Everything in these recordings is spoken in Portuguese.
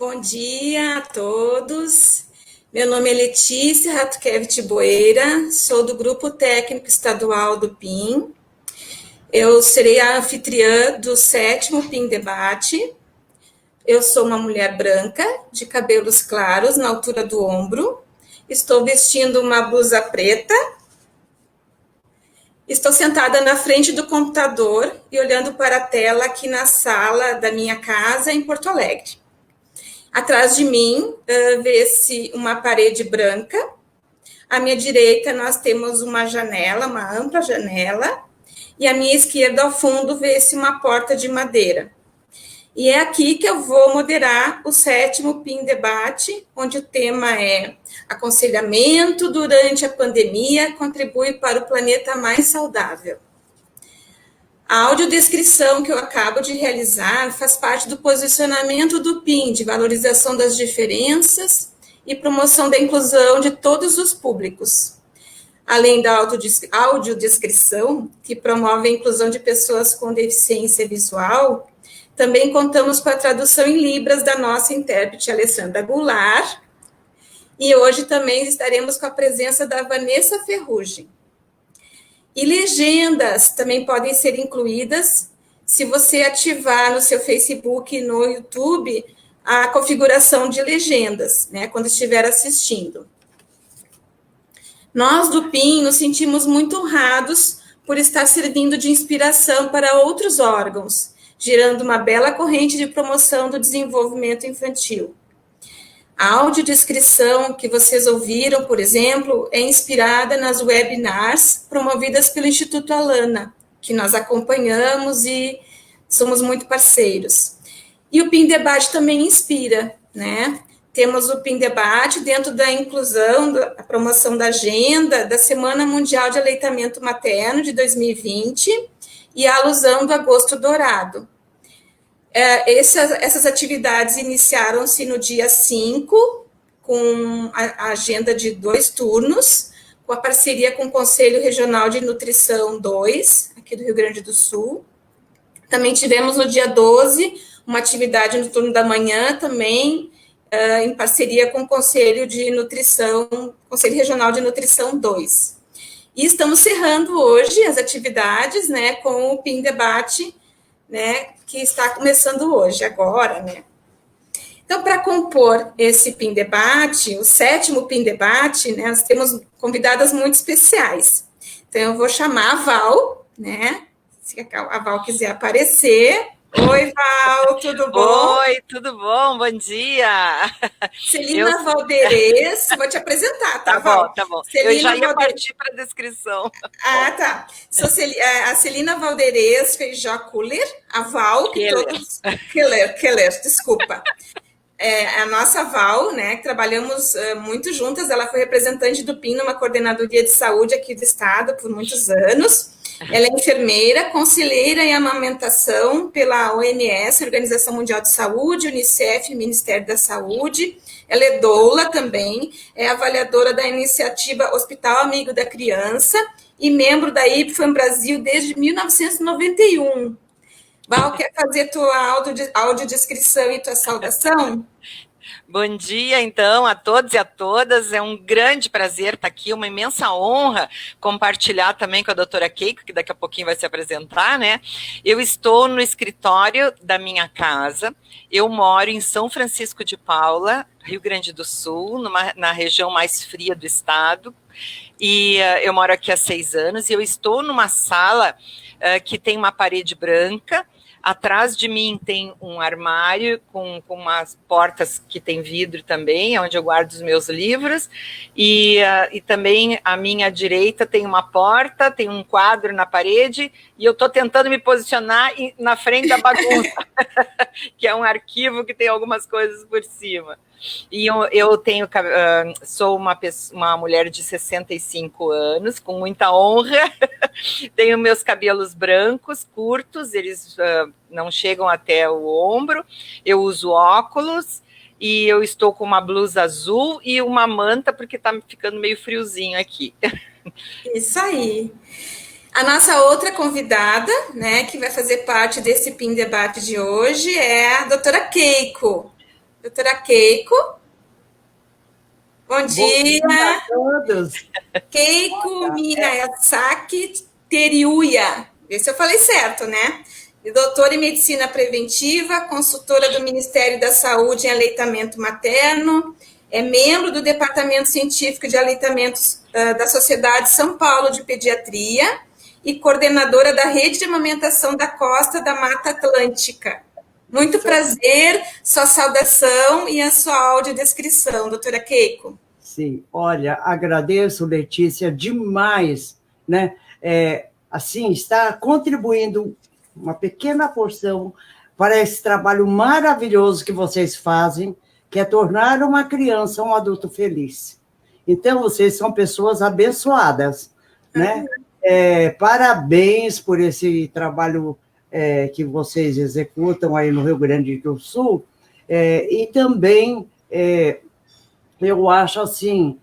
Bom dia a todos. Meu nome é Letícia Ratuquevich Boeira, sou do Grupo Técnico Estadual do PIN. Eu serei a anfitriã do 7º PIN Debate. Eu sou uma mulher branca, de cabelos claros na altura do ombro. Estou vestindo uma blusa preta. Estou sentada na frente do computador e olhando para a tela aqui na sala da minha casa em Porto Alegre. Atrás de mim, vê-se uma parede branca. À minha direita, nós temos uma janela, uma ampla janela. E à minha esquerda, ao fundo, vê-se uma porta de madeira. E é aqui que eu vou moderar o 7º PIN Debate, onde o tema é Aconselhamento durante a pandemia contribui para o planeta mais saudável. A audiodescrição que eu acabo de realizar faz parte do posicionamento do PIN, de valorização das diferenças e promoção da inclusão de todos os públicos. Além da audiodescrição, que promove a inclusão de pessoas com deficiência visual, também contamos com a tradução em Libras da nossa intérprete Alessandra Goulart, e hoje também estaremos com a presença da Vanessa Ferrugem. E legendas também podem ser incluídas se você ativar no seu Facebook e no YouTube a configuração de legendas, né, quando estiver assistindo. Nós do PIN nos sentimos muito honrados por estar servindo de inspiração para outros órgãos, gerando uma bela corrente de promoção do desenvolvimento infantil. A audiodescrição que vocês ouviram, por exemplo, é inspirada nas webinars promovidas pelo Instituto Alana, que nós acompanhamos e somos muito parceiros. E o PIN Debate também inspira, né? Temos o PIN Debate dentro da inclusão, da promoção da agenda da Semana Mundial de Aleitamento Materno de 2020 e a alusão do Agosto Dourado. Essas atividades iniciaram-se no dia 5, com a agenda de 2 turnos, com a parceria com o Conselho Regional de Nutrição 2, aqui do Rio Grande do Sul. Também tivemos no dia 12, uma atividade no turno da manhã, também em parceria com o Conselho de Nutrição, Conselho Regional de Nutrição 2. E estamos cerrando hoje as atividades, né, com o PIN Debate, né, que está começando hoje, agora, né. Então, para compor esse PIN Debate, o 7º PIN Debate, né, nós temos convidadas muito especiais. Então, eu vou chamar a Val, né, se a Val quiser aparecer. Oi, Val, tudo bom? Oi, tudo bom? Bom dia! Celina Valderez, vou te apresentar, tá, Val? Tá bom. Celina eu já ia partir para a descrição. Ah, tá. Sou a Celina Valderez Feijó Kuller, a Val, que Keller. todos... Keller, desculpa. A nossa Val, né, que trabalhamos muito juntas, ela foi representante do PIN numa coordenadoria de saúde aqui do estado por muitos anos. Ela é enfermeira, conselheira em amamentação pela OMS, Organização Mundial de Saúde, Unicef, Ministério da Saúde. Ela é doula também, é avaliadora da iniciativa Hospital Amigo da Criança e membro da IPFAM Brasil desde 1991. Val, quer fazer tua audiodescrição e tua saudação? Bom dia, então, a todos e a todas. É um grande prazer estar aqui, uma imensa honra compartilhar também com a doutora Keiko, que daqui a pouquinho vai se apresentar, né? Eu estou no escritório da minha casa. Eu moro em São Francisco de Paula, Rio Grande do Sul, na região mais fria do estado. E eu moro aqui há 6 anos e eu estou numa sala que tem uma parede branca. Atrás de mim tem um armário com umas portas que tem vidro também, onde eu guardo os meus livros, e também à minha direita tem uma porta, tem um quadro na parede, e eu estou tentando me posicionar na frente da bagunça, que é um arquivo que tem algumas coisas por cima. E eu sou uma mulher de 65 anos, com muita honra, tenho meus cabelos brancos, curtos, eles não chegam até o ombro, eu uso óculos, e eu estou com uma blusa azul e uma manta, porque está ficando meio friozinho aqui. Isso aí. A nossa outra convidada, né, que vai fazer parte desse PIN Debate de hoje é a doutora Keiko. Doutora Keiko. Bom dia a todos. Keiko Miyazaki Teriuya. Vê se eu falei certo, né? Doutora em Medicina Preventiva, consultora do Ministério da Saúde em Aleitamento Materno, é membro do Departamento Científico de Aleitamentos da Sociedade São Paulo de Pediatria e coordenadora da Rede de Amamentação da Costa da Mata Atlântica. Muito prazer, sua saudação e a sua audiodescrição, doutora Keiko. Sim, olha, agradeço, Letícia, demais, né? Assim, está contribuindo uma pequena porção para esse trabalho maravilhoso que vocês fazem, que é tornar uma criança um adulto feliz. Então, vocês são pessoas abençoadas, né? Parabéns por esse trabalho que vocês executam aí no Rio Grande do Sul, e também eu acho assim,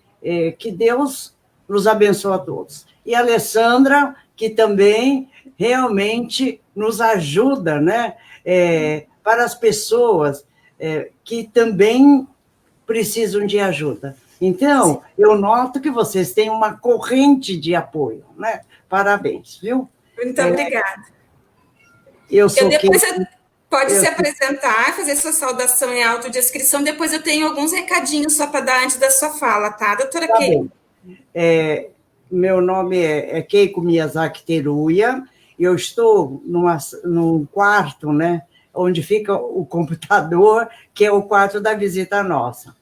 que Deus nos abençoe a todos. E a Alessandra, que também realmente nos ajuda, né? Para as pessoas que também precisam de ajuda. Então, eu noto que vocês têm uma corrente de apoio, né? Parabéns, viu? Muito obrigada. Pode se apresentar, fazer sua saudação e autodescrição, depois eu tenho alguns recadinhos só para dar antes da sua fala, tá, doutora Keiko? Meu nome é Keiko Miyazaki Teruya, eu estou num quarto, né, onde fica o computador, que é o quarto da visita nossa.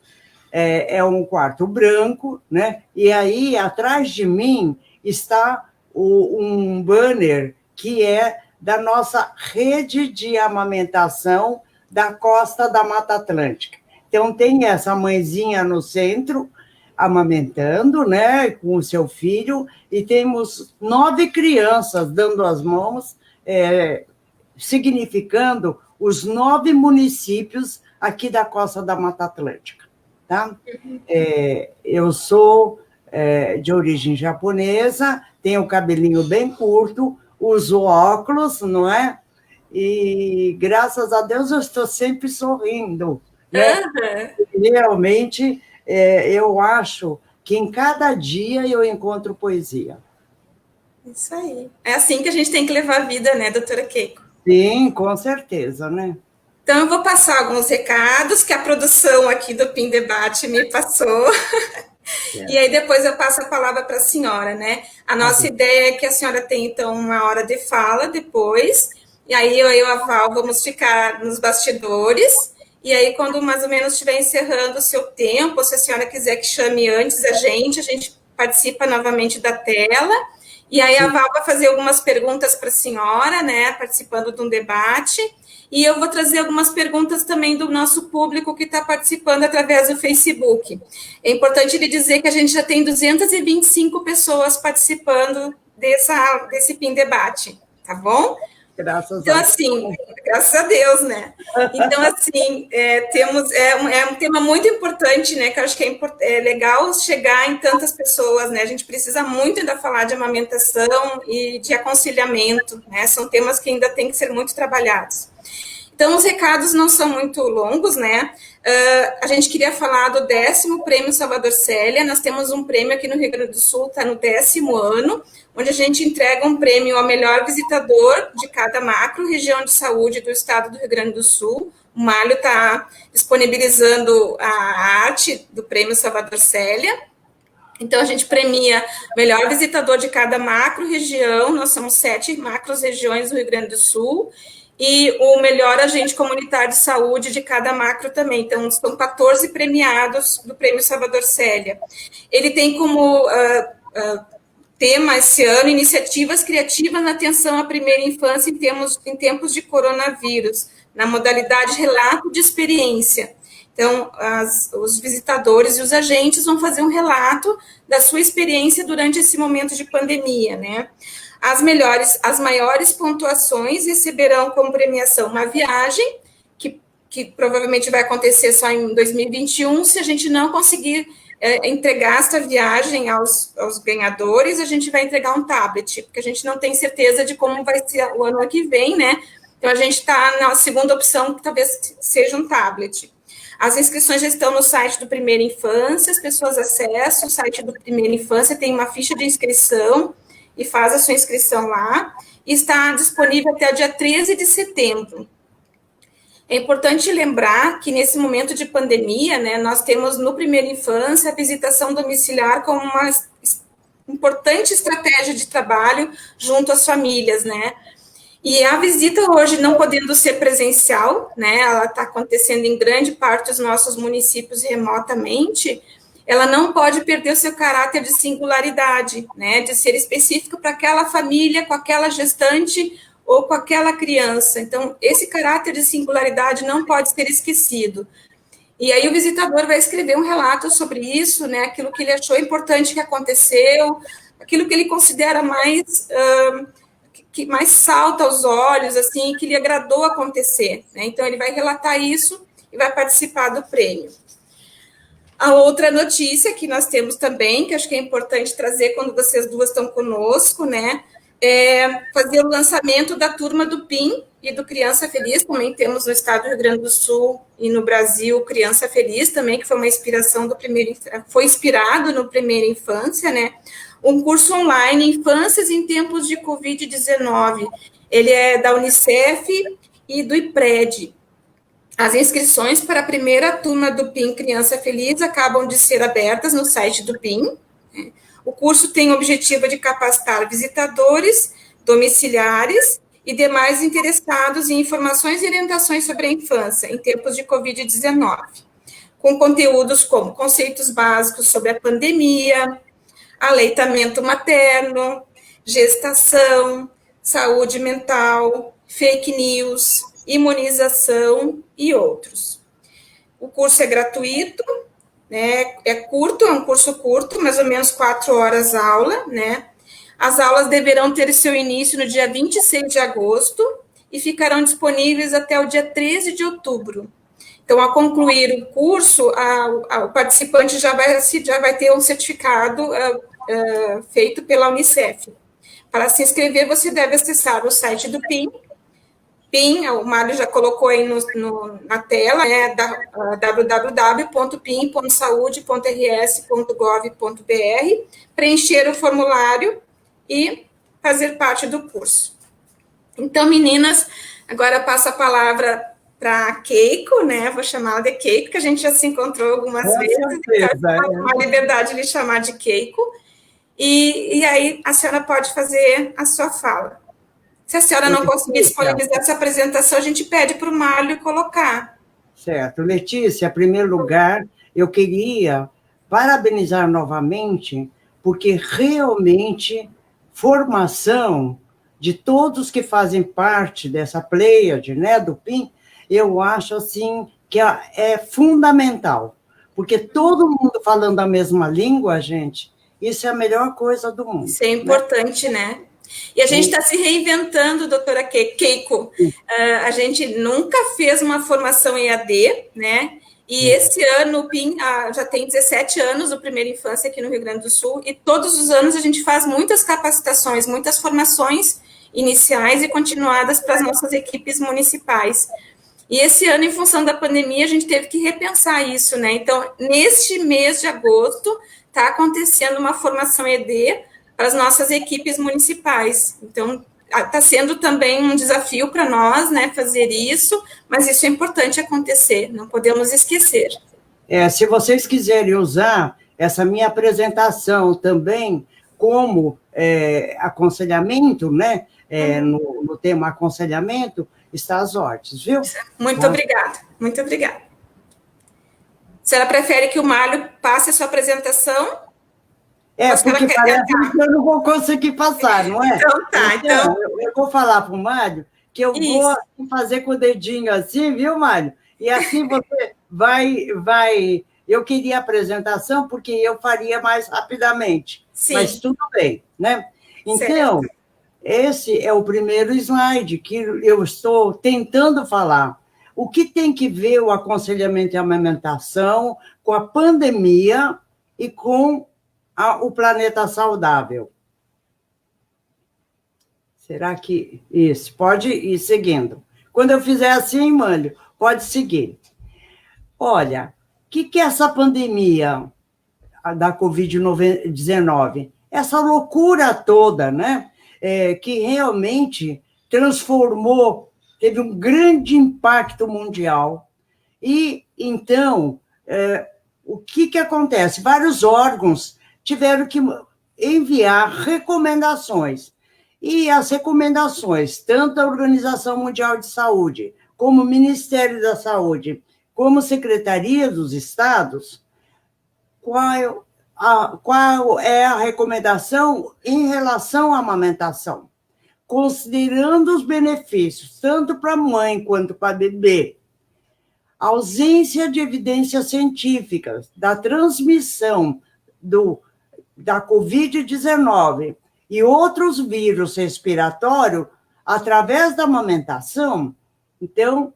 É um quarto branco, né, e aí, atrás de mim, está um banner que é da nossa rede de amamentação da Costa da Mata Atlântica. Então, tem essa mãezinha no centro, amamentando, né, com o seu filho, e temos 9 crianças dando as mãos, significando os 9 municípios aqui da Costa da Mata Atlântica. Tá? Eu sou de origem japonesa, tenho o cabelinho bem curto, uso óculos, não é? E, graças a Deus, eu estou sempre sorrindo. Né? Realmente, eu acho que em cada dia eu encontro poesia. Isso aí. É assim que a gente tem que levar a vida, né, doutora Keiko? Sim, com certeza, né? Então, eu vou passar alguns recados que a produção aqui do PIN Debate me passou. E aí depois eu passo a palavra para a senhora, né? A nossa ideia é que a senhora tenha, então, uma hora de fala depois, e aí eu e a Val vamos ficar nos bastidores, e aí quando mais ou menos estiver encerrando o seu tempo, se a senhora quiser que chame antes a gente participa novamente da tela, e aí a Val vai fazer algumas perguntas para a senhora, né? Participando de um debate, e eu vou trazer algumas perguntas também do nosso público que está participando através do Facebook. É importante lhe dizer que a gente já tem 225 pessoas participando desse PIN Debate, tá bom? Graças a Deus. Graças a Deus, né? Então, assim, é um tema muito importante, né? Que eu acho que é legal chegar em tantas pessoas, né? A gente precisa muito ainda falar de amamentação e de aconselhamento, né? São temas que ainda têm que ser muito trabalhados. Então, os recados não são muito longos, né? A gente queria falar do 10º Prêmio Salvador Célia. Nós temos um prêmio aqui no Rio Grande do Sul, está no 10º ano, onde a gente entrega um prêmio ao melhor visitador de cada macro região de saúde do estado do Rio Grande do Sul. O Mário está disponibilizando a arte do Prêmio Salvador Célia. Então, a gente premia o melhor visitador de cada macro região. Nós somos 7 macros regiões do Rio Grande do Sul. E o melhor agente comunitário de saúde de cada macro também. Então, são 14 premiados do Prêmio Salvador Célia. Ele tem como tema esse ano iniciativas criativas na atenção à primeira infância em tempos de coronavírus, na modalidade relato de experiência. Então, os visitadores e os agentes vão fazer um relato da sua experiência durante esse momento de pandemia, né? As maiores pontuações receberão como premiação uma viagem, que provavelmente vai acontecer só em 2021. Se a gente não conseguir entregar esta viagem aos ganhadores, a gente vai entregar um tablet, porque a gente não tem certeza de como vai ser o ano que vem, né? Então, a gente está na segunda opção, que talvez seja um tablet. As inscrições já estão no site do Primeira Infância, as pessoas acessam o site do Primeira Infância, tem uma ficha de inscrição e faz a sua inscrição lá. E está disponível até o dia 13 de setembro. É importante lembrar que nesse momento de pandemia, né, nós temos no Primeira Infância a visitação domiciliar como uma importante estratégia de trabalho junto às famílias, né? E a visita hoje, não podendo ser presencial, né, ela está acontecendo em grande parte dos nossos municípios remotamente, ela não pode perder o seu caráter de singularidade, né, de ser específico para aquela família, com aquela gestante ou com aquela criança. Então, esse caráter de singularidade não pode ser esquecido. E aí o visitador vai escrever um relato sobre isso, né, aquilo que ele achou importante que aconteceu, aquilo que ele considera mais... que mais salta aos olhos, assim, que lhe agradou acontecer, né? Então, ele vai relatar isso e vai participar do prêmio. A outra notícia que nós temos também, que acho que é importante trazer quando vocês duas estão conosco, né, é fazer o lançamento da turma do PIN e do Criança Feliz, também temos no estado do Rio Grande do Sul e no Brasil Criança Feliz também, que foi uma inspiração foi inspirado no Primeira Infância, né, um curso online, Infâncias em Tempos de Covid-19. Ele é da Unicef e do IPRED. As inscrições para a primeira turma do PIN Criança Feliz acabam de ser abertas no site do PIN. O curso tem o objetivo de capacitar visitadores, domiciliares e demais interessados em informações e orientações sobre a infância em tempos de Covid-19, com conteúdos como conceitos básicos sobre a pandemia, aleitamento materno, gestação, saúde mental, fake news, imunização e outros. O curso é gratuito, né? É um curso curto, mais ou menos 4 horas aula, né? As aulas deverão ter seu início no dia 26 de agosto e ficarão disponíveis até o dia 13 de outubro. Então, ao concluir o curso, o participante já vai ter um certificado feito pela Unicef. Para se inscrever, você deve acessar o site do PIN. PIN, o Mário já colocou aí na tela, é www.pin.saude.rs.gov.br, preencher o formulário e fazer parte do curso. Então, meninas, agora eu passo a palavra para a Keiko, né? Vou chamá-la de Keiko, que a gente já se encontrou algumas vezes. Então, uma liberdade de lhe chamar de Keiko. E aí a senhora pode fazer a sua fala. Se a senhora não conseguir disponibilizar essa apresentação, a gente pede para o Mário colocar. Certo. Letícia, em primeiro lugar, eu queria parabenizar novamente, porque realmente formação de todos que fazem parte dessa pleiade, né, do PIN, eu acho assim que é fundamental, porque todo mundo falando a mesma língua, gente, isso é a melhor coisa do mundo. Isso é importante, né? E a gente está se reinventando, doutora Keiko. A gente nunca fez uma formação EAD, né? E esse ano o PIN já tem 17 anos do Primeira Infância aqui no Rio Grande do Sul, e todos os anos a gente faz muitas capacitações, muitas formações iniciais e continuadas para as nossas equipes municipais. E esse ano, em função da pandemia, a gente teve que repensar isso, né? Então, neste mês de agosto, está acontecendo uma formação ED para as nossas equipes municipais. Então, está sendo também um desafio para nós, né, fazer isso, mas isso é importante acontecer, não podemos esquecer. Se vocês quiserem usar essa minha apresentação também como aconselhamento, né, no tema aconselhamento, está às ordens, viu? Muito obrigada, muito obrigada. A senhora prefere que o Mário passe a sua apresentação? Porque parece que eu não vou conseguir passar, não é? Então tá, então... Eu vou falar para o Mário que eu vou fazer com o dedinho assim, viu, Mário? E assim você vai... Eu queria a apresentação porque eu faria mais rapidamente, sim, mas tudo bem, né? Então, certo. Esse é o primeiro slide que eu estou tentando falar. O que tem que ver o aconselhamento e a amamentação com a pandemia e com o planeta saudável? Será que isso? Pode ir seguindo. Quando eu fizer assim, Mânlio, pode seguir. Olha, o que é essa pandemia da Covid-19? Essa loucura toda, né? Que realmente transformou, teve um grande impacto mundial. E, então, o que acontece? Vários órgãos tiveram que enviar recomendações. E as recomendações, tanto a Organização Mundial de Saúde, como o Ministério da Saúde, como Secretaria dos Estados, qual é a recomendação em relação à amamentação? Considerando os benefícios, tanto para a mãe quanto para o bebê, ausência de evidências científicas da transmissão da Covid-19 e outros vírus respiratórios através da amamentação, então,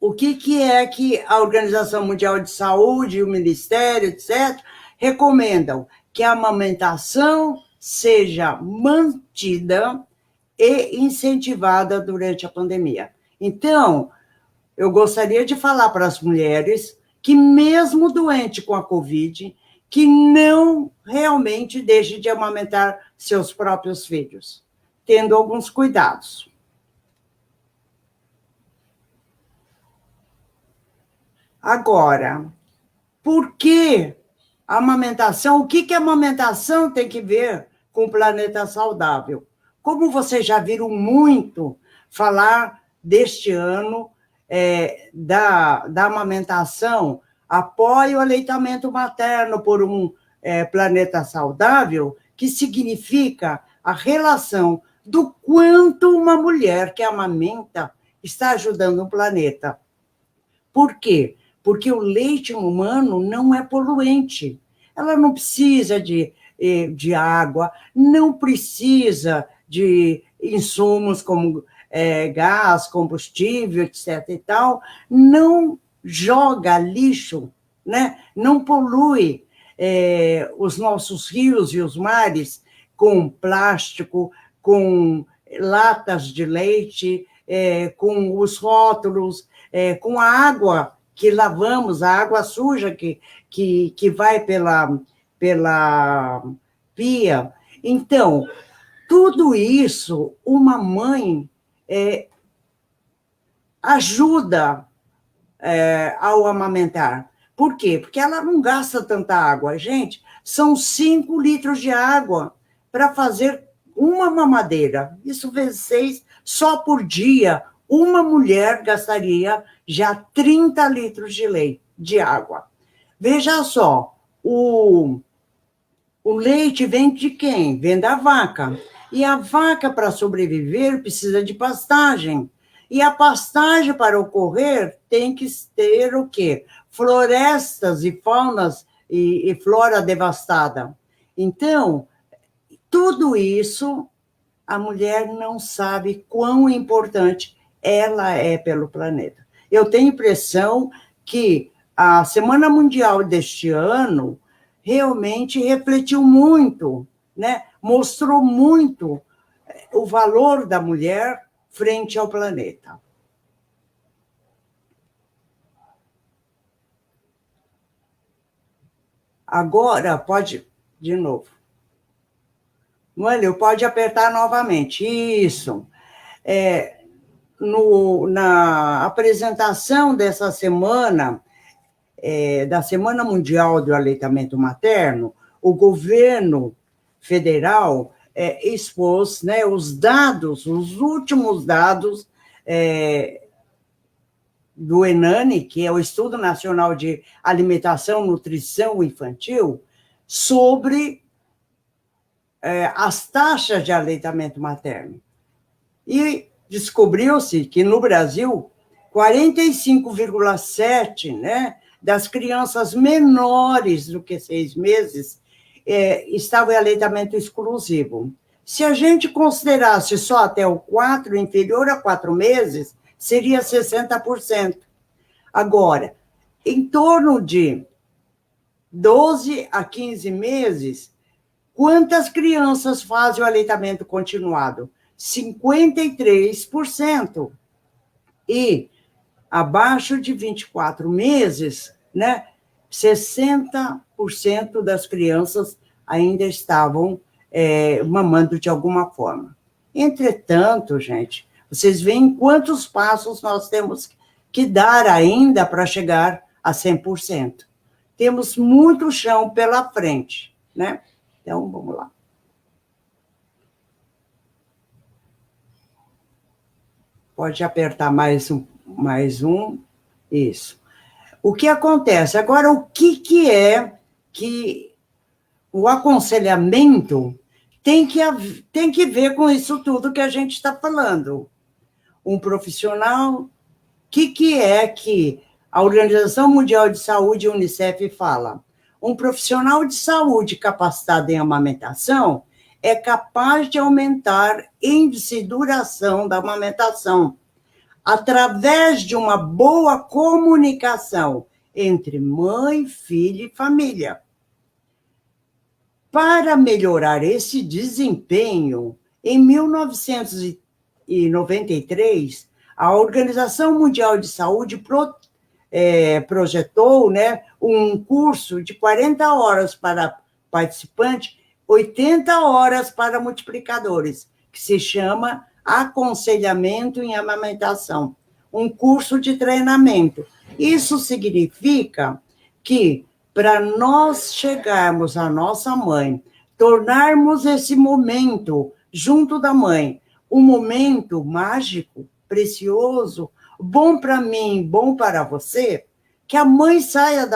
o que é que a Organização Mundial de Saúde, o Ministério, etc., recomendam? Que a amamentação seja mantida e incentivada durante a pandemia. Então, eu gostaria de falar para as mulheres que, mesmo doente com a Covid, que não realmente deixe de amamentar seus próprios filhos, tendo alguns cuidados. Agora, por que a amamentação? O que a amamentação tem que ver com o planeta saudável? Como vocês já viram muito falar deste ano, da amamentação, apoio ao aleitamento materno por um planeta saudável, que significa a relação do quanto uma mulher que amamenta está ajudando o planeta. Por quê? Porque o leite humano não é poluente. Ela não precisa de água, não precisa de insumos como gás, combustível, etc. e tal, não joga lixo, né? Não polui os nossos rios e os mares com plástico, com latas de leite, com os rótulos, com a água que lavamos, a água suja que vai pela pia. Então, tudo isso, uma mãe ajuda ao amamentar. Por quê? Porque ela não gasta tanta água. Gente, são 5 litros de água para fazer uma mamadeira. Isso vezes 6, só por dia, uma mulher gastaria já 30 litros de água. Veja só, o leite vem de quem? Vem da vaca. E a vaca, para sobreviver, precisa de pastagem. E a pastagem, para ocorrer, tem que ter o quê? Florestas e faunas e flora devastada. Então, tudo isso, a mulher não sabe quão importante ela é pelo planeta. Eu tenho a impressão que a Semana Mundial deste ano realmente refletiu muito, né? Mostrou muito o valor da mulher frente ao planeta. Agora, pode, de novo. Mônio, pode apertar novamente. Isso. Na apresentação dessa semana, da Semana Mundial do Aleitamento Materno, o governo federal expôs, né, os últimos dados do ENANI, que é o Estudo Nacional de Alimentação e Nutrição Infantil, sobre as taxas de aleitamento materno. E descobriu-se que, no Brasil, 45,7%, né, das crianças menores do que 6 meses estavam em aleitamento exclusivo. Se a gente considerasse só até o 4, inferior a 4 meses, seria 60%. Agora, em torno de 12 a 15 meses, quantas crianças fazem o aleitamento continuado? 53%. E abaixo de 24 meses, né, 60% das crianças ainda estavam mamando de alguma forma. Entretanto, gente, vocês veem quantos passos nós temos que dar ainda para chegar a 100%. Temos muito chão pela frente, né? Então, vamos lá. Pode apertar mais um. Isso. O que acontece? Agora, o que é que o aconselhamento tem que ver com isso tudo que a gente está falando? Um profissional, que é que a Organização Mundial de Saúde, Unicef, fala? Um profissional de saúde capacitado em amamentação é capaz de aumentar índice de duração da amamentação através de uma boa comunicação entre mãe, filho e família. Para melhorar esse desempenho, em 1993, a Organização Mundial de Saúde projetou, né, um curso de 40 horas para participantes, 80 horas para multiplicadores, que se chama Aconselhamento em Amamentação, um curso de treinamento. Isso significa que, para nós chegarmos à nossa mãe, tornarmos esse momento junto da mãe um momento mágico, precioso, bom para mim, bom para você, que a mãe saia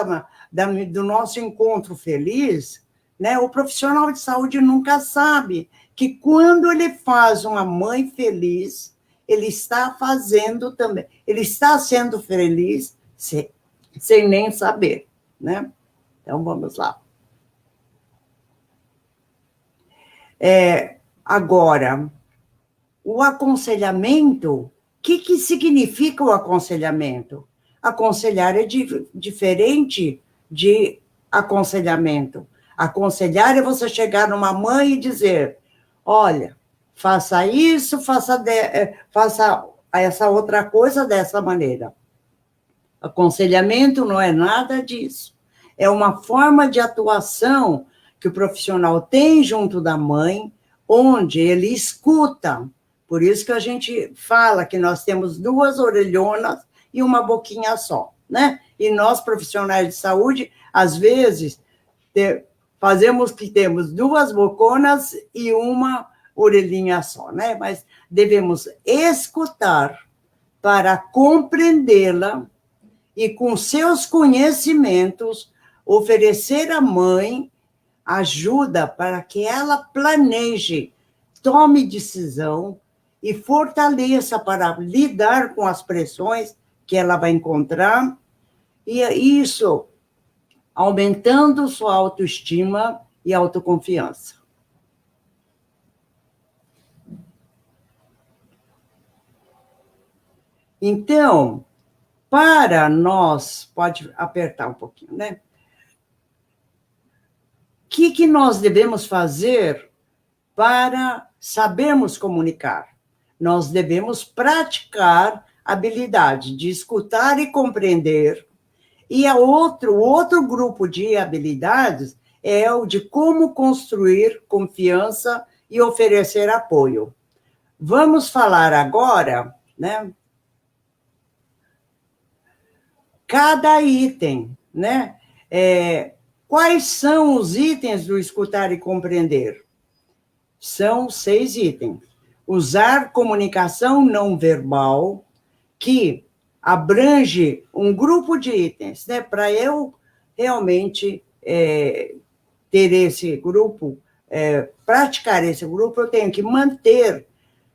do nosso encontro feliz, né? O profissional de saúde nunca sabe que quando ele faz uma mãe feliz, ele está fazendo também, ele está sendo feliz sem nem saber, né? Então, vamos lá. Agora, o aconselhamento, o que significa o aconselhamento? Aconselhar é diferente de aconselhamento. Aconselhar é você chegar numa mãe e dizer, olha, faça isso, faça essa outra coisa dessa maneira. Aconselhamento não é nada disso. É uma forma de atuação que o profissional tem junto da mãe, onde ele escuta. Por isso que a gente fala que nós temos 2 orelhonas e uma boquinha só, né? E nós, profissionais de saúde, às vezes, fazemos que temos 2 boconas e uma orelhinha só, né? Mas devemos escutar para compreendê-la e, com seus conhecimentos, oferecer à mãe ajuda para que ela planeje, tome decisão e fortaleça para lidar com as pressões que ela vai encontrar, e isso aumentando sua autoestima e autoconfiança. Então, para nós, pode apertar um pouquinho, né? O que nós devemos fazer para sabermos comunicar? Nós devemos praticar a habilidade de escutar e compreender. E outro grupo de habilidades é o de como construir confiança e oferecer apoio. Vamos falar agora, né? Cada item, né? Quais são os itens do escutar e compreender? São 6 itens. Usar comunicação não verbal, que abrange um grupo de itens, né? Para eu realmente ter esse grupo, praticar esse grupo, eu tenho que manter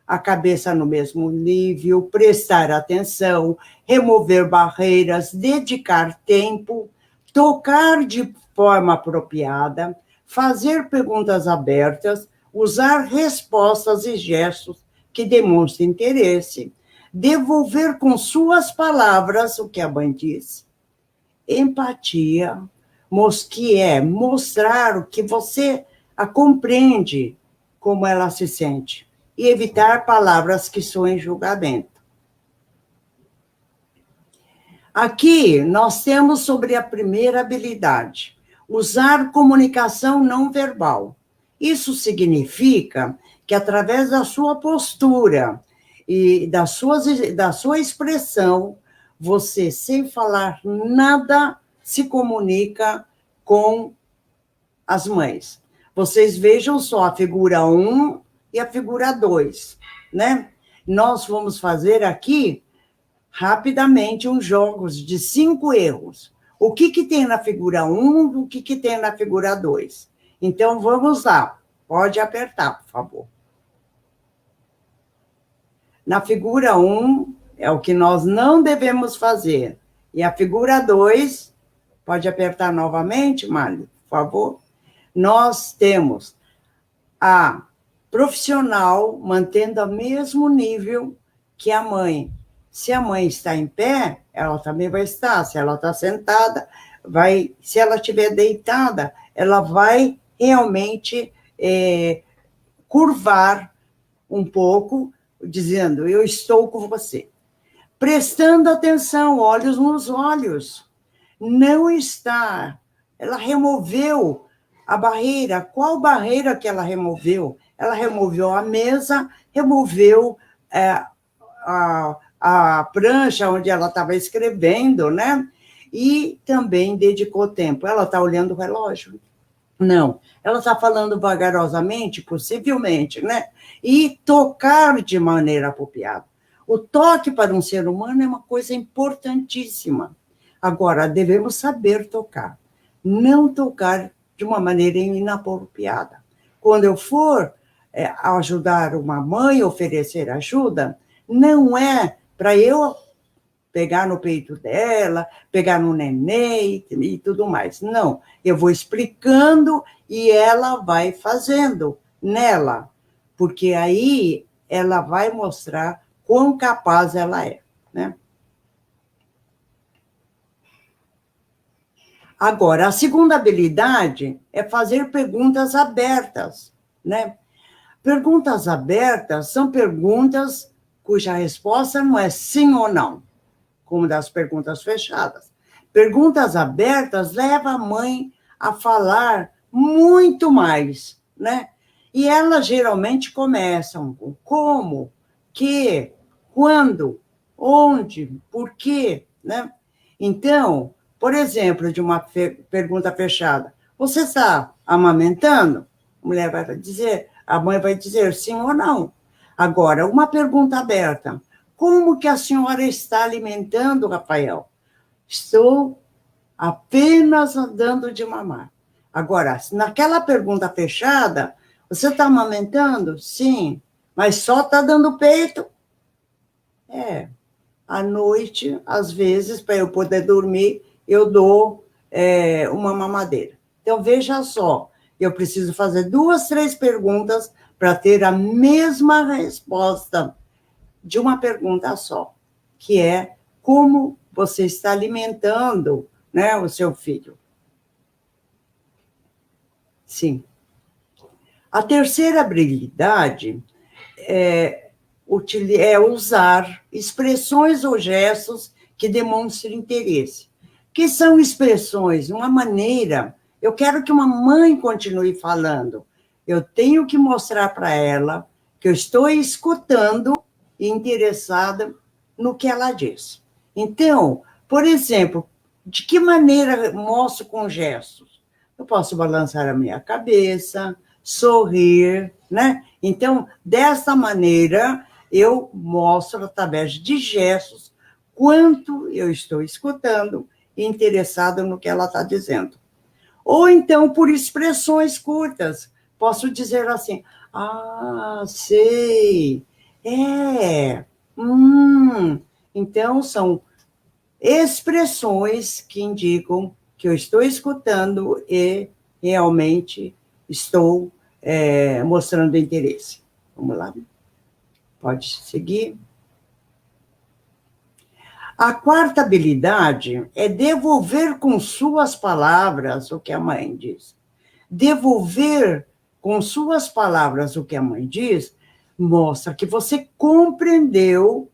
a cabeça no mesmo nível, prestar atenção, remover barreiras, dedicar tempo, tocar de forma apropriada, fazer perguntas abertas, usar respostas e gestos que demonstrem interesse, devolver com suas palavras o que a mãe disse. Empatia, que é mostrar o que você a compreende, como ela se sente, e evitar palavras que soem julgamento. Aqui nós temos sobre a primeira habilidade, usar comunicação não verbal. Isso significa que através da sua postura e da sua expressão, você, sem falar nada, se comunica com as mães. Vocês vejam só a figura 1 e a figura 2, né? Nós vamos fazer aqui, rapidamente, uns jogos de 5 erros. O que tem na figura 1, o que tem na figura 2? Então, vamos lá. Pode apertar, por favor. Na figura 1, é o que nós não devemos fazer. E a figura 2, pode apertar novamente, Mário, por favor. Nós temos a profissional mantendo o mesmo nível que a mãe. Se a mãe está em pé, ela também vai estar. Se ela está sentada, vai. Se ela estiver deitada, ela vai realmente curvar um pouco, dizendo, eu estou com você. Prestando atenção, olhos nos olhos. Não está. Ela removeu a barreira. Qual barreira que ela removeu? Ela removeu a mesa, removeu a prancha onde ela estava escrevendo, né? E também dedicou tempo. Ela está olhando o relógio? Não. Ela está falando vagarosamente, possivelmente, né? E tocar de maneira apropriada. O toque para um ser humano é uma coisa importantíssima. Agora, devemos saber tocar. Não tocar de uma maneira inapropriada. Quando eu for ajudar uma mãe, oferecer ajuda, não é para eu pegar no peito dela, pegar no neném e tudo mais. Não, eu vou explicando e ela vai fazendo nela, porque aí ela vai mostrar quão capaz ela é, né? Agora, a segunda habilidade é fazer perguntas abertas, né? Perguntas abertas são perguntas cuja resposta não é sim ou não, como das perguntas fechadas. Perguntas abertas levam a mãe a falar muito mais, né? E elas geralmente começam com como, que, quando, onde, por quê, né? Então, por exemplo, de uma pergunta fechada, você está amamentando? A mãe vai dizer sim ou não. Agora, uma pergunta aberta, como que a senhora está alimentando, Rafael? Estou apenas dando de mamar. Agora, naquela pergunta fechada, você está amamentando? Sim. Mas só está dando peito? À noite, às vezes, para eu poder dormir, eu dou uma mamadeira. Então, veja só, eu preciso fazer 2, 3 perguntas para ter a mesma resposta de uma pergunta só, que é como você está alimentando, né, o seu filho. Sim. A terceira habilidade é usar expressões ou gestos que demonstrem interesse. Que são expressões? Uma maneira... Eu quero que uma mãe continue falando. Eu tenho que mostrar para ela que eu estou escutando e interessada no que ela diz. Então, por exemplo, de que maneira mostro com gestos? Eu posso balançar a minha cabeça, sorrir, né? Então, dessa maneira, eu mostro através de gestos quanto eu estou escutando e interessada no que ela está dizendo. Ou então, por expressões curtas, posso dizer assim, sei, Então, são expressões que indicam que eu estou escutando e realmente estou mostrando interesse. Vamos lá? Pode seguir. A quarta habilidade é devolver com suas palavras o que a mãe diz. Devolver com suas palavras o que a mãe diz mostra que você compreendeu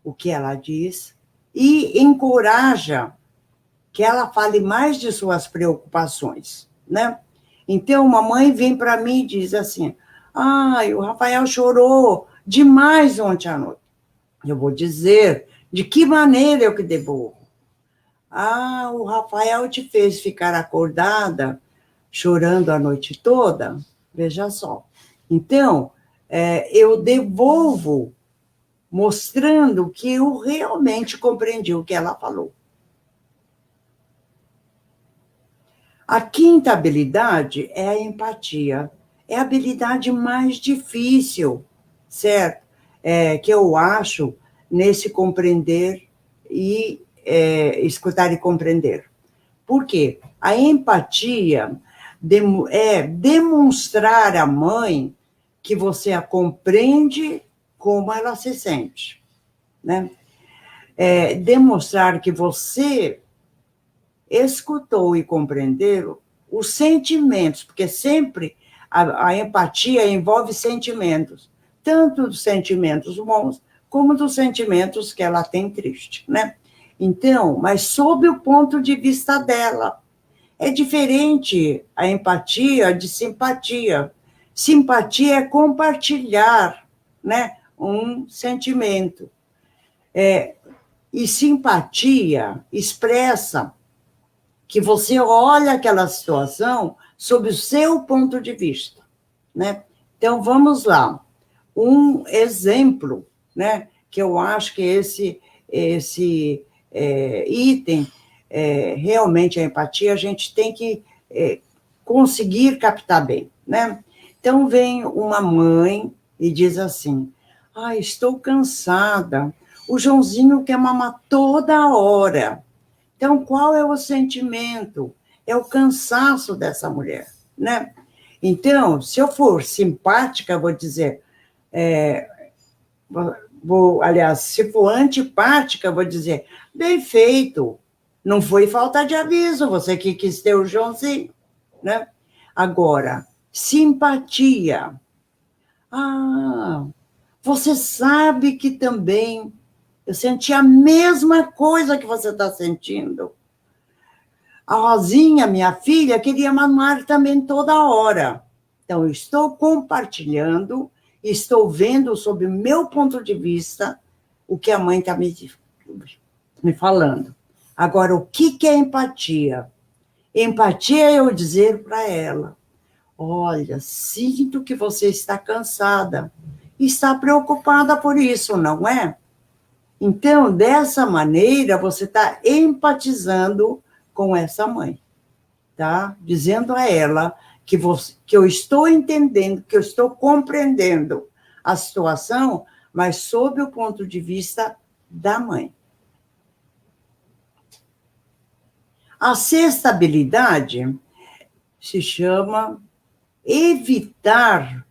o que ela diz e encoraja que ela fale mais de suas preocupações, né? Então, uma mãe vem para mim e diz assim, o Rafael chorou demais ontem à noite. Eu vou dizer de que maneira eu que devolvo. O Rafael te fez ficar acordada, chorando a noite toda? Veja só. Então, eu devolvo mostrando que eu realmente compreendi o que ela falou. A quinta habilidade é a empatia. É a habilidade mais difícil, certo? Que eu acho nesse compreender e escutar e compreender. Por quê? A empatia é demonstrar à mãe que você a compreende como ela se sente, né? Demonstrar que você escutou e compreendeu os sentimentos, porque sempre a empatia envolve sentimentos, tanto dos sentimentos bons como dos sentimentos que ela tem triste, né? Então, mas sob o ponto de vista dela. É diferente a empatia de simpatia. Simpatia é compartilhar, né, um sentimento. E simpatia expressa que você olha aquela situação sob o seu ponto de vista, né? Então, vamos lá. Um exemplo, né, que eu acho que esse item, realmente a empatia, a gente tem que conseguir captar bem, né? Então, vem uma mãe e diz assim, estou cansada, o Joãozinho quer mamar toda hora. Então, qual é o sentimento? É o cansaço dessa mulher, né? Então, se eu for simpática, vou dizer... aliás, se for antipática, vou dizer, bem feito, não foi falta de aviso, você que quis ter o Joãozinho, né? Agora, simpatia. Você sabe que também eu senti a mesma coisa que você está sentindo. A Rosinha, minha filha, queria mamar também toda hora. Então, eu estou compartilhando, estou vendo sob o meu ponto de vista o que a mãe está me falando. Agora, o que é empatia? Empatia é eu dizer para ela, olha, sinto que você está cansada, está preocupada por isso, não é? Então, dessa maneira, você está empatizando com essa mãe, tá? Dizendo a ela que eu estou entendendo, que eu estou compreendendo a situação, mas sob o ponto de vista da mãe. A sexta habilidade se chama evitar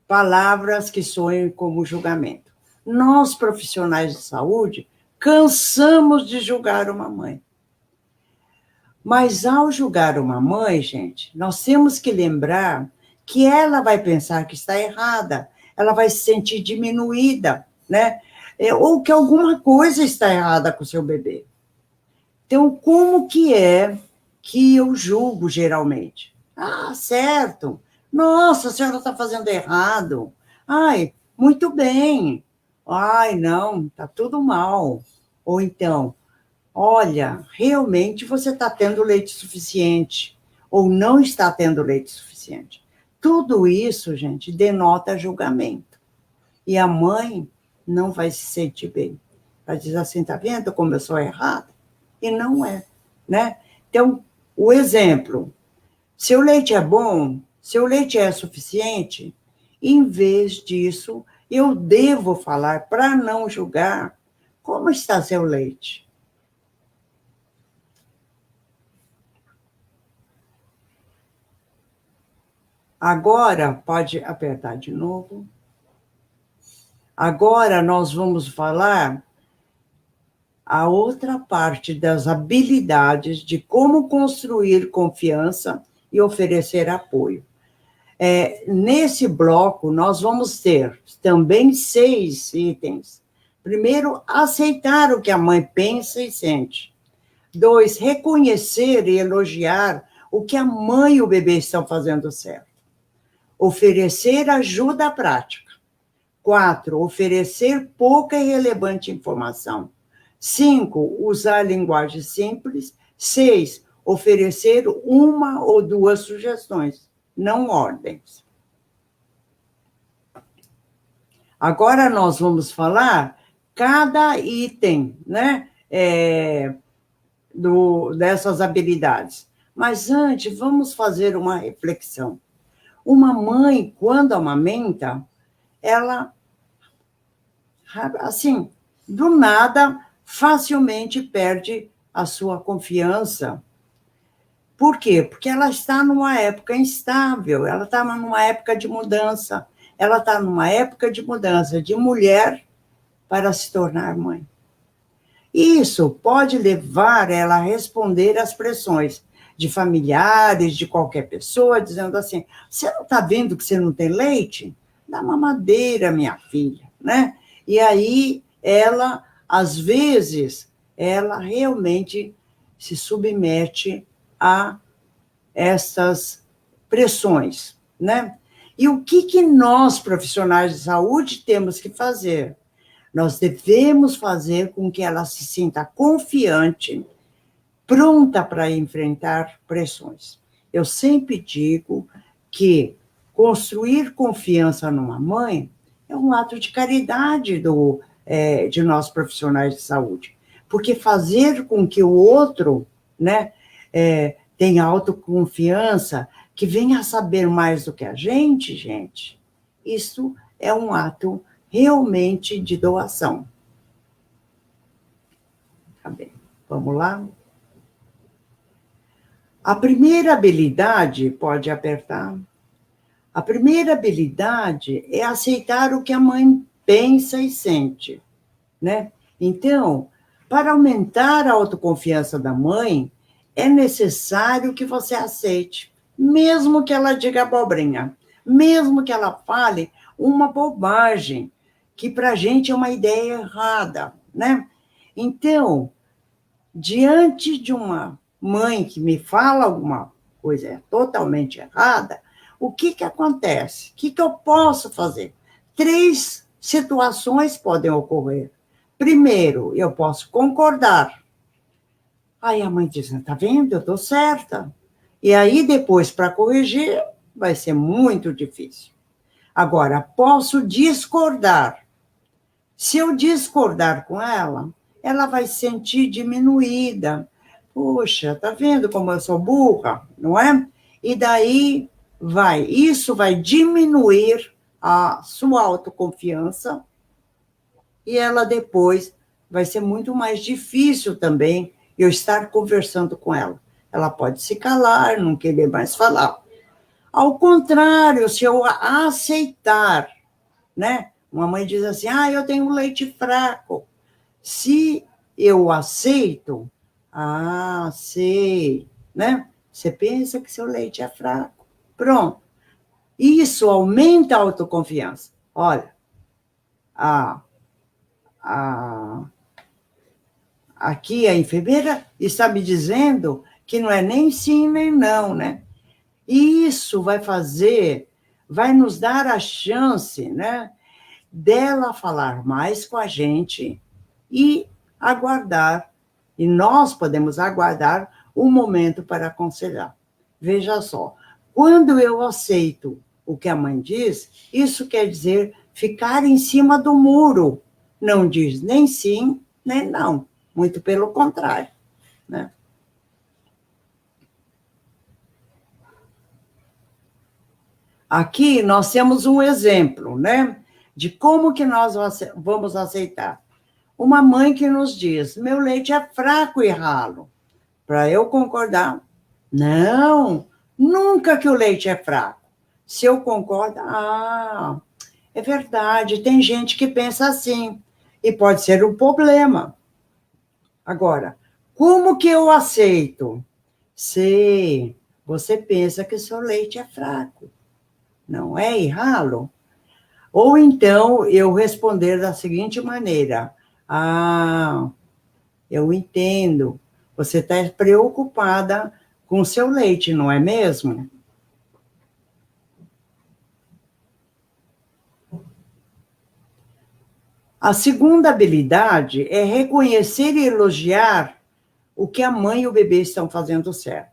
palavras que soem como julgamento. Nós, profissionais de saúde, cansamos de julgar uma mãe. Mas, ao julgar uma mãe, gente, nós temos que lembrar que ela vai pensar que está errada, ela vai se sentir diminuída, né? Ou que alguma coisa está errada com o seu bebê. Então, como que é que eu julgo, geralmente? Certo. Nossa, a senhora está fazendo errado. Muito bem. Não, está tudo mal. Ou então, olha, realmente você está tendo leite suficiente, ou não está tendo leite suficiente. Tudo isso, gente, denota julgamento. E a mãe não vai se sentir bem. Vai dizer assim, tá vendo como eu sou errada? E não é, né? Então, o exemplo, seu leite é bom, seu leite é suficiente, em vez disso, eu devo falar, para não julgar, como está seu leite? Agora, pode apertar de novo. Agora nós vamos falar a outra parte das habilidades de como construir confiança e oferecer apoio. Nesse bloco, nós vamos ter também 6 itens, Primeiro, aceitar o que a mãe pensa e sente. 2, reconhecer e elogiar o que a mãe e o bebê estão fazendo certo. Oferecer ajuda prática. 4, oferecer pouca e relevante informação. 5, usar linguagem simples. 6, oferecer 1 ou 2 sugestões, não ordens. Agora nós vamos falar cada item, né, dessas habilidades. Mas antes, vamos fazer uma reflexão. Uma mãe, quando amamenta, ela, assim, do nada, facilmente perde a sua confiança. Por quê? Porque ela está numa época instável, ela está numa época de mudança, ela está numa época de mudança de mulher para se tornar mãe. Isso pode levar ela a responder às pressões de familiares, de qualquer pessoa, dizendo assim, você não está vendo que você não tem leite? Dá mamadeira, minha filha, né? E aí, ela, às vezes, ela realmente se submete a essas pressões, né? E o que nós, profissionais de saúde, temos que fazer? Nós devemos fazer com que ela se sinta confiante, pronta para enfrentar pressões. Eu sempre digo que construir confiança numa mãe é um ato de caridade de nós profissionais de saúde, porque fazer com que o outro, né, tenha autoconfiança, que venha a saber mais do que a gente, isso é um ato realmente de doação. Tá bem, vamos lá? A primeira habilidade, pode apertar. A primeira habilidade é aceitar o que a mãe pensa e sente, né? Então, para aumentar a autoconfiança da mãe, é necessário que você aceite, mesmo que ela diga abobrinha, mesmo que ela fale uma bobagem, que para a gente é uma ideia errada, né? Então, diante de uma mãe que me fala alguma coisa totalmente errada, o que acontece? O que eu posso fazer? 3 situações podem ocorrer. Primeiro, eu posso concordar. Aí a mãe diz, tá vendo? Eu estou certa. E aí, depois, para corrigir, vai ser muito difícil. Agora, posso discordar. Se eu discordar com ela, ela vai se sentir diminuída. Poxa, tá vendo como eu sou burra, não é? E daí isso vai diminuir a sua autoconfiança e ela depois vai ser muito mais difícil também eu estar conversando com ela. Ela pode se calar, não querer mais falar. Ao contrário, se eu aceitar, né? Uma mãe diz assim, eu tenho leite fraco. Se eu aceito, sei, né? Você pensa que seu leite é fraco. Pronto. Isso aumenta a autoconfiança. Olha, aqui a enfermeira está me dizendo que não é nem sim nem não, né? E isso vai nos dar a chance, né, dela falar mais com a gente e aguardar, e nós podemos aguardar um momento para aconselhar. Veja só, quando eu aceito o que a mãe diz, isso quer dizer ficar em cima do muro, não diz nem sim, nem não, muito pelo contrário, né? Aqui nós temos um exemplo, né, de como que nós vamos aceitar. Uma mãe que nos diz, meu leite é fraco e ralo. Para eu concordar, não, nunca que o leite é fraco. Se eu concordo, é verdade, tem gente que pensa assim, e pode ser um problema. Agora, como que eu aceito? Sei, você pensa que seu leite é fraco, não é, e ralo? Ou então eu responder da seguinte maneira: ah, eu entendo, você está preocupada com o seu leite, não é mesmo? A segunda habilidade é reconhecer e elogiar o que a mãe e o bebê estão fazendo certo.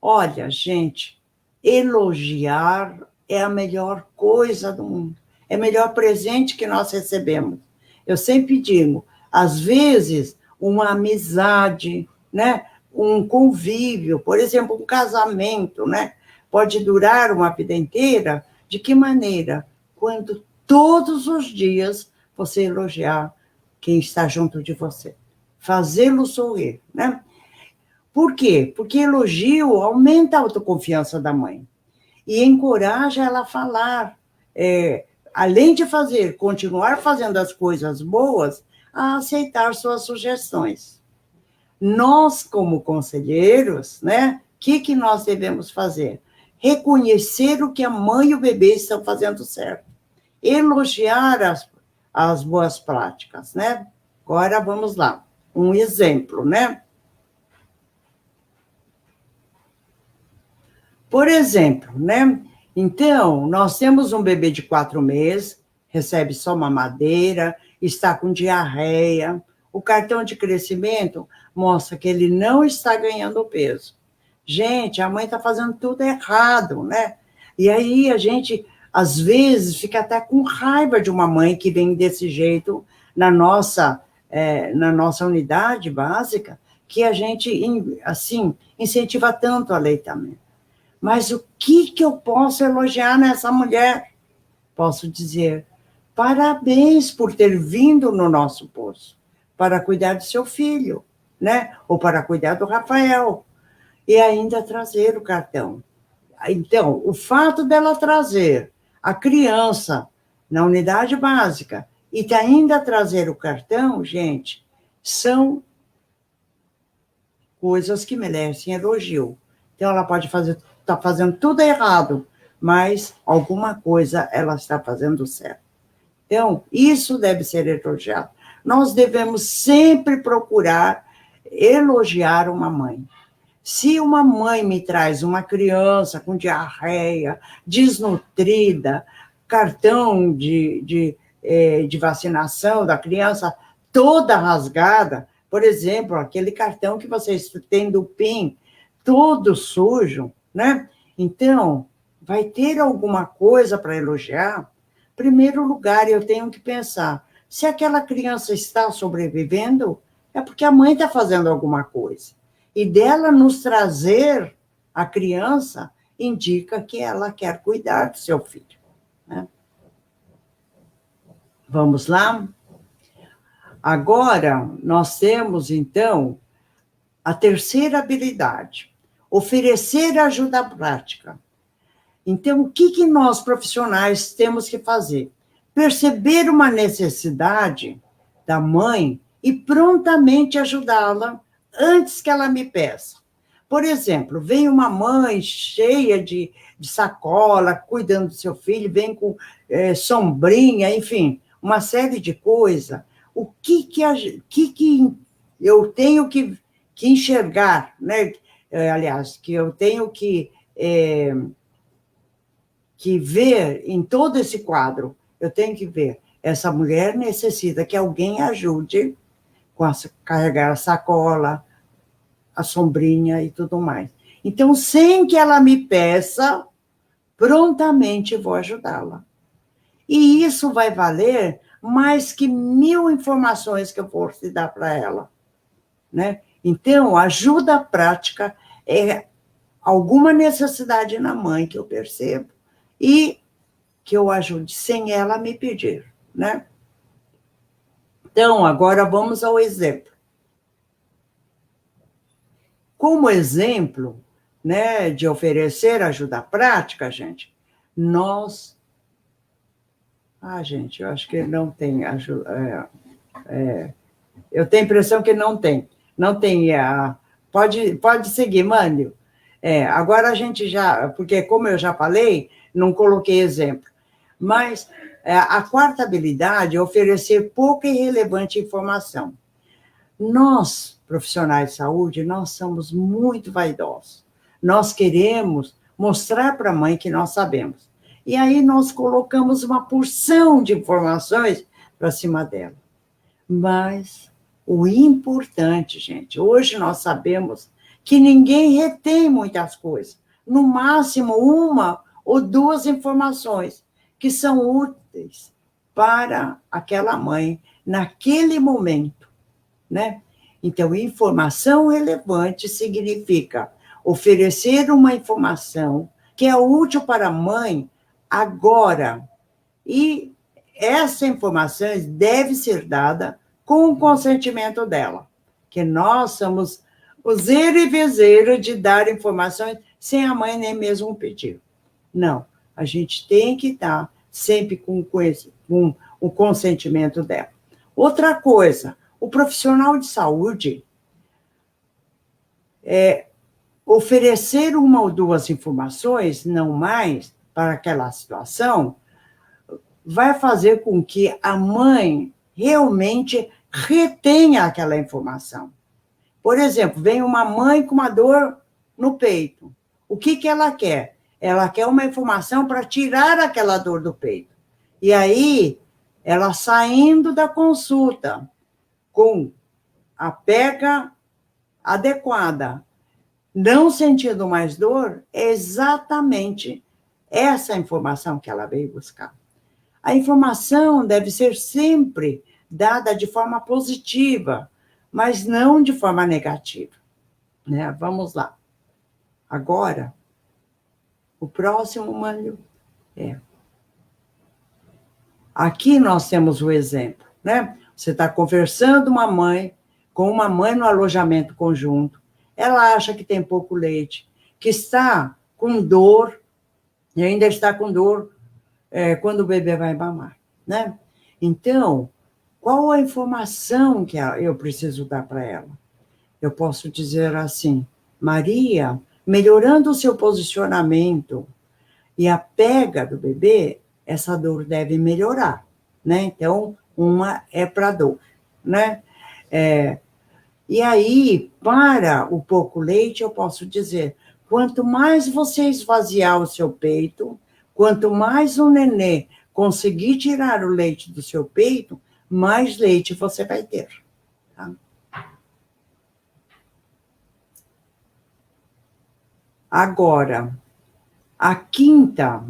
Olha, gente, elogiar é a melhor coisa do mundo. É o melhor presente que nós recebemos. Eu sempre digo, às vezes, uma amizade, né? Um convívio, por exemplo, um casamento, né? Pode durar uma vida inteira. De que maneira? Quando todos os dias você elogiar quem está junto de você. Fazê-lo sorrir, né? Por quê? Porque elogio aumenta a autoconfiança da mãe e encoraja ela a falar, além de continuar fazendo as coisas boas, a aceitar suas sugestões. Nós, como conselheiros, né, que nós devemos fazer? Reconhecer o que a mãe e o bebê estão fazendo certo. Elogiar as boas práticas, né? Agora, vamos lá. Um exemplo, né? Por exemplo, né? Então, nós temos um bebê de 4 meses, recebe só mamadeira, está com diarreia. O cartão de crescimento mostra que ele não está ganhando peso. Gente, a mãe está fazendo tudo errado, né? E aí a gente, às vezes, fica até com raiva de uma mãe que vem desse jeito na nossa unidade básica, que a gente, assim, incentiva tanto o aleitamento. Mas o que eu posso elogiar nessa mulher? Posso dizer, parabéns por ter vindo no nosso poço, para cuidar do seu filho, né? Ou para cuidar do Rafael, e ainda trazer o cartão. Então, o fato dela trazer a criança na unidade básica e ainda trazer o cartão, gente, são coisas que merecem elogio. Então, ela pode está fazendo tudo errado, mas alguma coisa ela está fazendo certo. Então, isso deve ser elogiado. Nós devemos sempre procurar elogiar uma mãe. Se uma mãe me traz uma criança com diarreia, desnutrida, cartão de vacinação da criança toda rasgada, por exemplo, aquele cartão que vocês têm do PIN, todo sujo, né? Então, vai ter alguma coisa para elogiar? Em primeiro lugar, eu tenho que pensar, se aquela criança está sobrevivendo, é porque a mãe está fazendo alguma coisa. E dela nos trazer a criança, indica que ela quer cuidar do seu filho, né? Vamos lá? Agora, nós temos, então, a terceira habilidade, oferecer ajuda prática. Então, o que nós, profissionais, temos que fazer? Perceber uma necessidade da mãe e prontamente ajudá-la antes que ela me peça. Por exemplo, vem uma mãe cheia de sacola, cuidando do seu filho, vem com sombrinha, enfim, uma série de coisas. O que eu tenho que enxergar, né? Aliás, que eu tenho que ver em todo esse quadro, eu tenho que ver, essa mulher necessita que alguém ajude com carregar a sacola, a sombrinha e tudo mais. Então, sem que ela me peça, prontamente vou ajudá-la. E isso vai valer mais que 1000 informações que eu posso dar para ela, né? Então, ajuda prática é alguma necessidade na mãe que eu percebo e que eu ajude sem ela me pedir, né? Então, agora vamos ao exemplo. Como exemplo, né, de oferecer ajuda prática, gente, nós... gente, eu acho que não tem ajuda... eu tenho a impressão que não tem. Não tem... Pode seguir, Mânlio. Agora a gente já... Porque, como eu já falei, não coloquei exemplo. Mas A quarta habilidade é oferecer pouca e relevante informação. Nós, profissionais de saúde, nós somos muito vaidosos. Nós queremos mostrar para a mãe que nós sabemos. E aí nós colocamos uma porção de informações para cima dela. Mas o importante, gente, hoje nós sabemos que ninguém retém muitas coisas. No máximo, uma ou duas informações que são úteis para aquela mãe naquele momento, né? Então, informação relevante significa oferecer uma informação que é útil para a mãe agora. E essa informação deve ser dada com o consentimento dela, que nós somos o zero e vezeiro de dar informações sem a mãe nem mesmo pedir. Não, a gente tem que estar sempre com o consentimento dela. Outra coisa, o profissional de saúde oferecer uma ou duas informações, não mais, para aquela situação, vai fazer com que a mãe realmente retenha aquela informação. Por exemplo, vem uma mãe com uma dor no peito. O que ela quer? Ela quer uma informação para tirar aquela dor do peito. E aí, ela saindo da consulta com a pega adequada, não sentindo mais dor, é exatamente essa informação que ela veio buscar. A informação deve ser sempre dada de forma positiva, mas não de forma negativa, né? Vamos lá. Agora, o próximo, Mânlio, aqui nós temos o exemplo, né? Você está conversando com uma mãe no alojamento conjunto, ela acha que tem pouco leite, que está com dor, e ainda está com dor quando o bebê vai mamar, né? Então, qual a informação que eu preciso dar para ela? Eu posso dizer assim, Maria, melhorando o seu posicionamento e a pega do bebê, essa dor deve melhorar, né? Então, uma é para dor, né? E aí, para o pouco leite, eu posso dizer, quanto mais você esvaziar o seu peito, quanto mais o nenê conseguir tirar o leite do seu peito, mais leite você vai ter. Tá? Agora, a quinta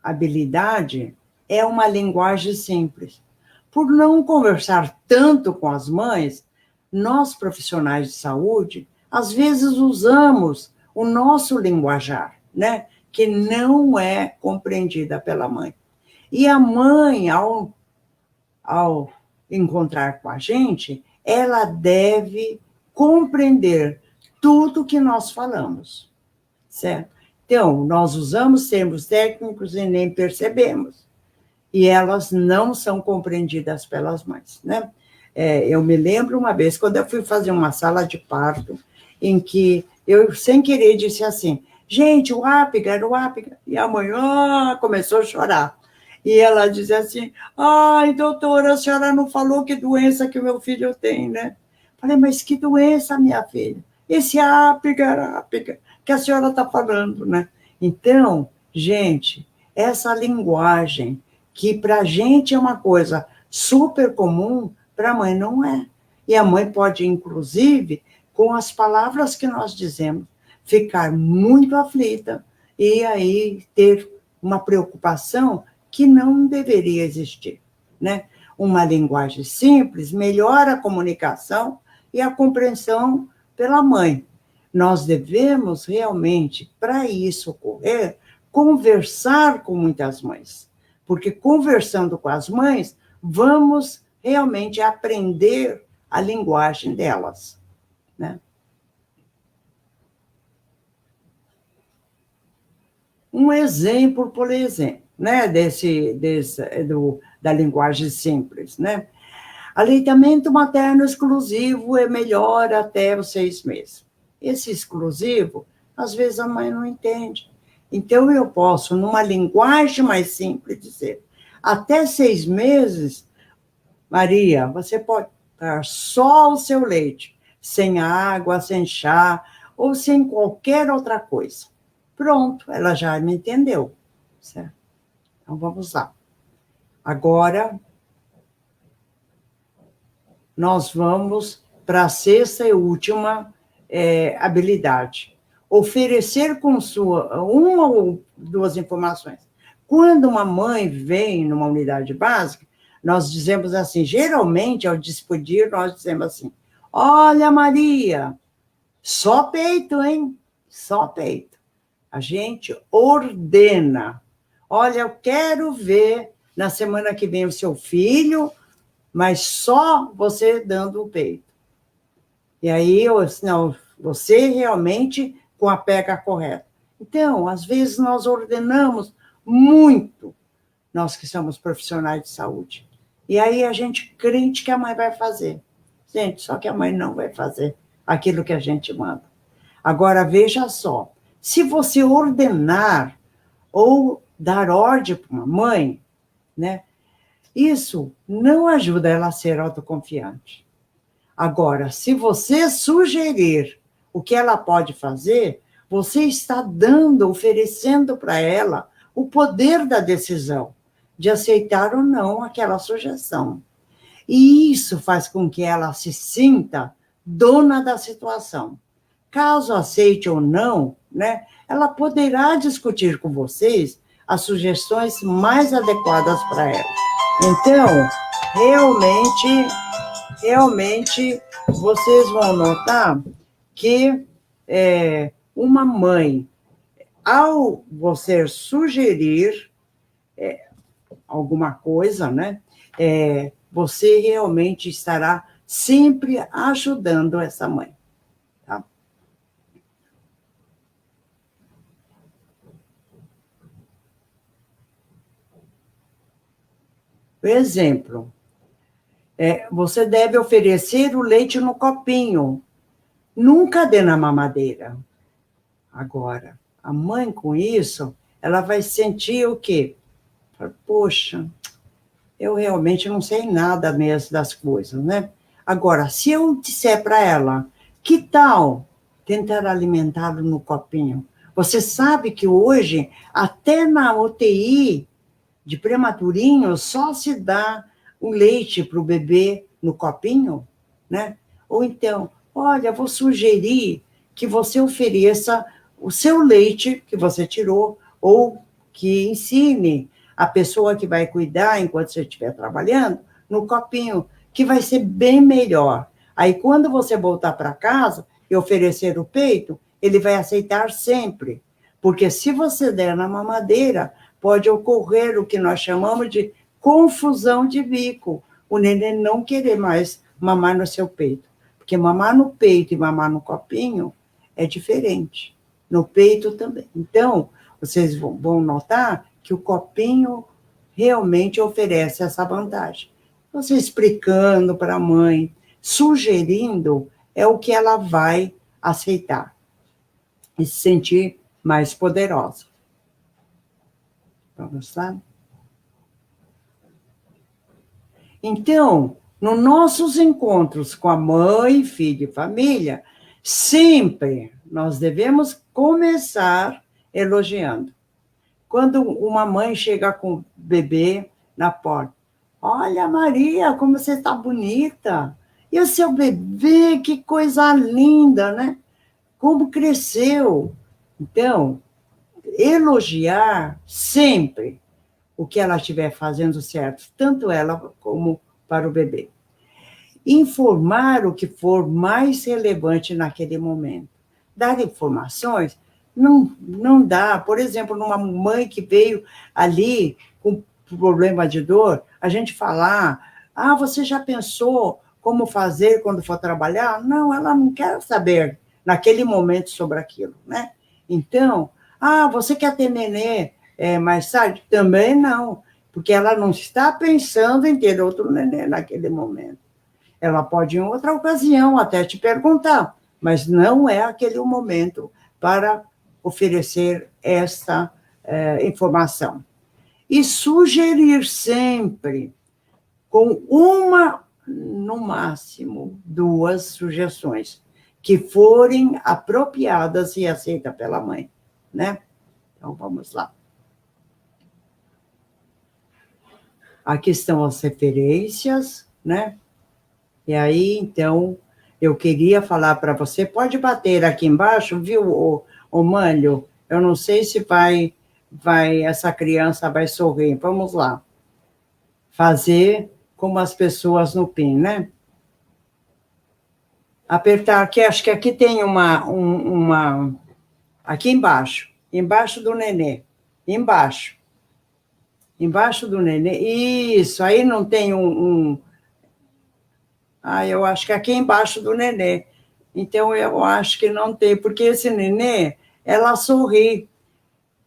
habilidade é uma linguagem simples. Por não conversar tanto com as mães, nós, profissionais de saúde, às vezes usamos o nosso linguajar, né? Que não é compreendida pela mãe. E a mãe, ao encontrar com a gente, ela deve compreender tudo que nós falamos, certo? Então, nós usamos termos técnicos e nem percebemos. E elas não são compreendidas pelas mães, né? Eu me lembro uma vez, quando eu fui fazer uma sala de parto, em que eu, sem querer, disse assim, gente, o Apgar, e a mãe começou a chorar. E ela dizia assim, ai, doutora, a senhora não falou que doença que o meu filho tem, né? Falei, mas que doença, minha filha? Esse Apgar, que a senhora está falando, né? Então, gente, essa linguagem, que para a gente é uma coisa super comum, para a mãe não é. E a mãe pode, inclusive, com as palavras que nós dizemos, ficar muito aflita e aí ter uma preocupação que não deveria existir, né? Uma linguagem simples melhora a comunicação e a compreensão pela mãe. Nós devemos realmente, para isso ocorrer, conversar com muitas mães, porque conversando com as mães, vamos realmente aprender a linguagem delas, né? Um exemplo, por exemplo, né, da linguagem simples, né? Aleitamento materno exclusivo é melhor até os 6 meses. Esse exclusivo, às vezes a mãe não entende. Então, eu posso, numa linguagem mais simples, dizer, Até 6 meses, Maria, você pode dar só o seu leite, sem água, sem chá, ou sem qualquer outra coisa. Pronto, ela já me entendeu, certo? Então, vamos lá. Agora, nós vamos para a sexta e última habilidade. Oferecer com sua uma ou duas informações. Quando uma mãe vem numa unidade básica, nós dizemos assim, geralmente, ao despedir, nós dizemos assim, olha, Maria, só peito, hein? Só peito. A gente ordena. Olha, eu quero ver na semana que vem o seu filho, mas só você dando o peito. E aí, não, você realmente com a pega correta. Então, às vezes, nós ordenamos muito, nós que somos profissionais de saúde. E aí, a gente crente que a mãe vai fazer. Gente, só que a mãe não vai fazer aquilo que a gente manda. Agora, veja só, se você ordenar ou dar ordem para uma mãe, né, isso não ajuda ela a ser autoconfiante. Agora, se você sugerir o que ela pode fazer, você está dando, oferecendo para ela o poder da decisão, de aceitar ou não aquela sugestão. E isso faz com que ela se sinta dona da situação. Caso aceite ou não, né, ela poderá discutir com vocês as sugestões mais adequadas para ela. Então, realmente, vocês vão notar que uma mãe, ao você sugerir alguma coisa, né, você realmente estará sempre ajudando essa mãe. Tá? Por exemplo, você deve oferecer o leite no copinho. Nunca dê na mamadeira. Agora, a mãe com isso, ela vai sentir o quê? Poxa, eu realmente não sei nada mesmo das coisas, né? Agora, se eu disser para ela, que tal tentar alimentá-lo no copinho? Você sabe que hoje, até na UTI de prematurinho, só se dá o leite para o bebê no copinho, né? Ou então, olha, vou sugerir que você ofereça o seu leite que você tirou, ou que ensine a pessoa que vai cuidar enquanto você estiver trabalhando, no copinho, que vai ser bem melhor. Aí, quando você voltar para casa e oferecer o peito, ele vai aceitar sempre. Porque se você der na mamadeira, pode ocorrer o que nós chamamos de confusão de bico. O neném não querer mais mamar no seu peito. Porque mamar no peito e mamar no copinho é diferente. No peito também. Então, vocês vão notar que o copinho realmente oferece essa vantagem. Você explicando para a mãe, sugerindo, é o que ela vai aceitar e se sentir mais poderosa. Vamos lá? Então, nos nossos encontros com a mãe, filho e família, sempre nós devemos começar elogiando. Quando uma mãe chega com o bebê na porta, olha, Maria, como você está bonita. E o seu bebê, que coisa linda, né? Como cresceu. Então, elogiar sempre o que ela estiver fazendo certo, tanto ela como para o bebê. Informar o que for mais relevante naquele momento. Dar informações não dá. Por exemplo, numa mãe que veio ali com problema de dor, a gente falar, você já pensou como fazer quando for trabalhar? Não, ela não quer saber naquele momento sobre aquilo, né? Então, você quer ter nenê mais tarde? Também não, porque ela não está pensando em ter outro nenê naquele momento. Ela pode, em outra ocasião, até te perguntar, mas não é aquele o momento para oferecer esta informação. e sugerir sempre, com uma, no máximo, 2 sugestões, que forem apropriadas e aceitas pela mãe, né? Então, vamos lá. Aqui estão as referências, né? E aí, então, eu queria falar para você, pode bater aqui embaixo, viu, o Mânlio? Eu não sei se essa criança vai sorrir. Vamos lá. Fazer como as pessoas no PIN, né? Apertar aqui, acho que aqui tem aqui embaixo do nenê, embaixo do nenê, isso, aí não tem eu acho que aqui embaixo do nenê, então eu acho que não tem, porque esse nenê, ela sorri,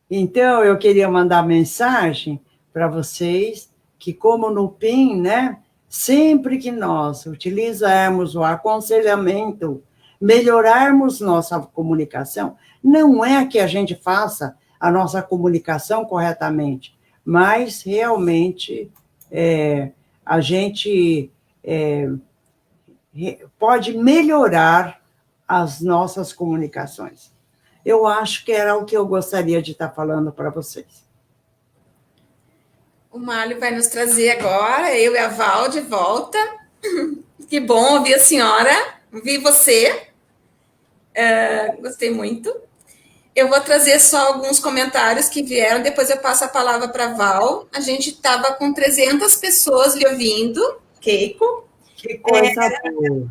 então eu queria mandar mensagem para vocês, que como no PIN, né, sempre que nós utilizarmos o aconselhamento, melhorarmos nossa comunicação, não é que a gente faça a nossa comunicação corretamente, mas realmente a gente pode melhorar as nossas comunicações. Eu acho que era o que eu gostaria de estar falando para vocês. O Málio vai nos trazer agora, eu e a Val de volta. Que bom ouvir a senhora, ouvir você. Gostei muito. Eu vou trazer só alguns comentários que vieram, depois eu passo a palavra para a Val. A gente estava com 300 pessoas lhe ouvindo, Keiko. Que coisa boa.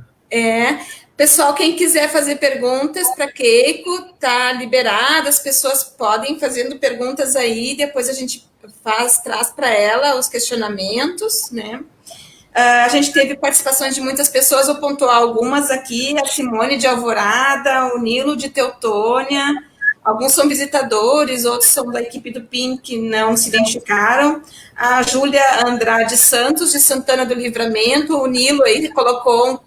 Pessoal, quem quiser fazer perguntas para Keiko, está liberado, as pessoas podem fazendo perguntas aí, depois a gente traz para ela os questionamentos, né? A gente teve participações de muitas pessoas, vou pontuar algumas aqui, a Simone de Alvorada, o Nilo de Teutônia, alguns são visitadores, outros são da equipe do PIN que não se identificaram, a Júlia Andrade Santos, de Santana do Livramento, o Nilo aí colocou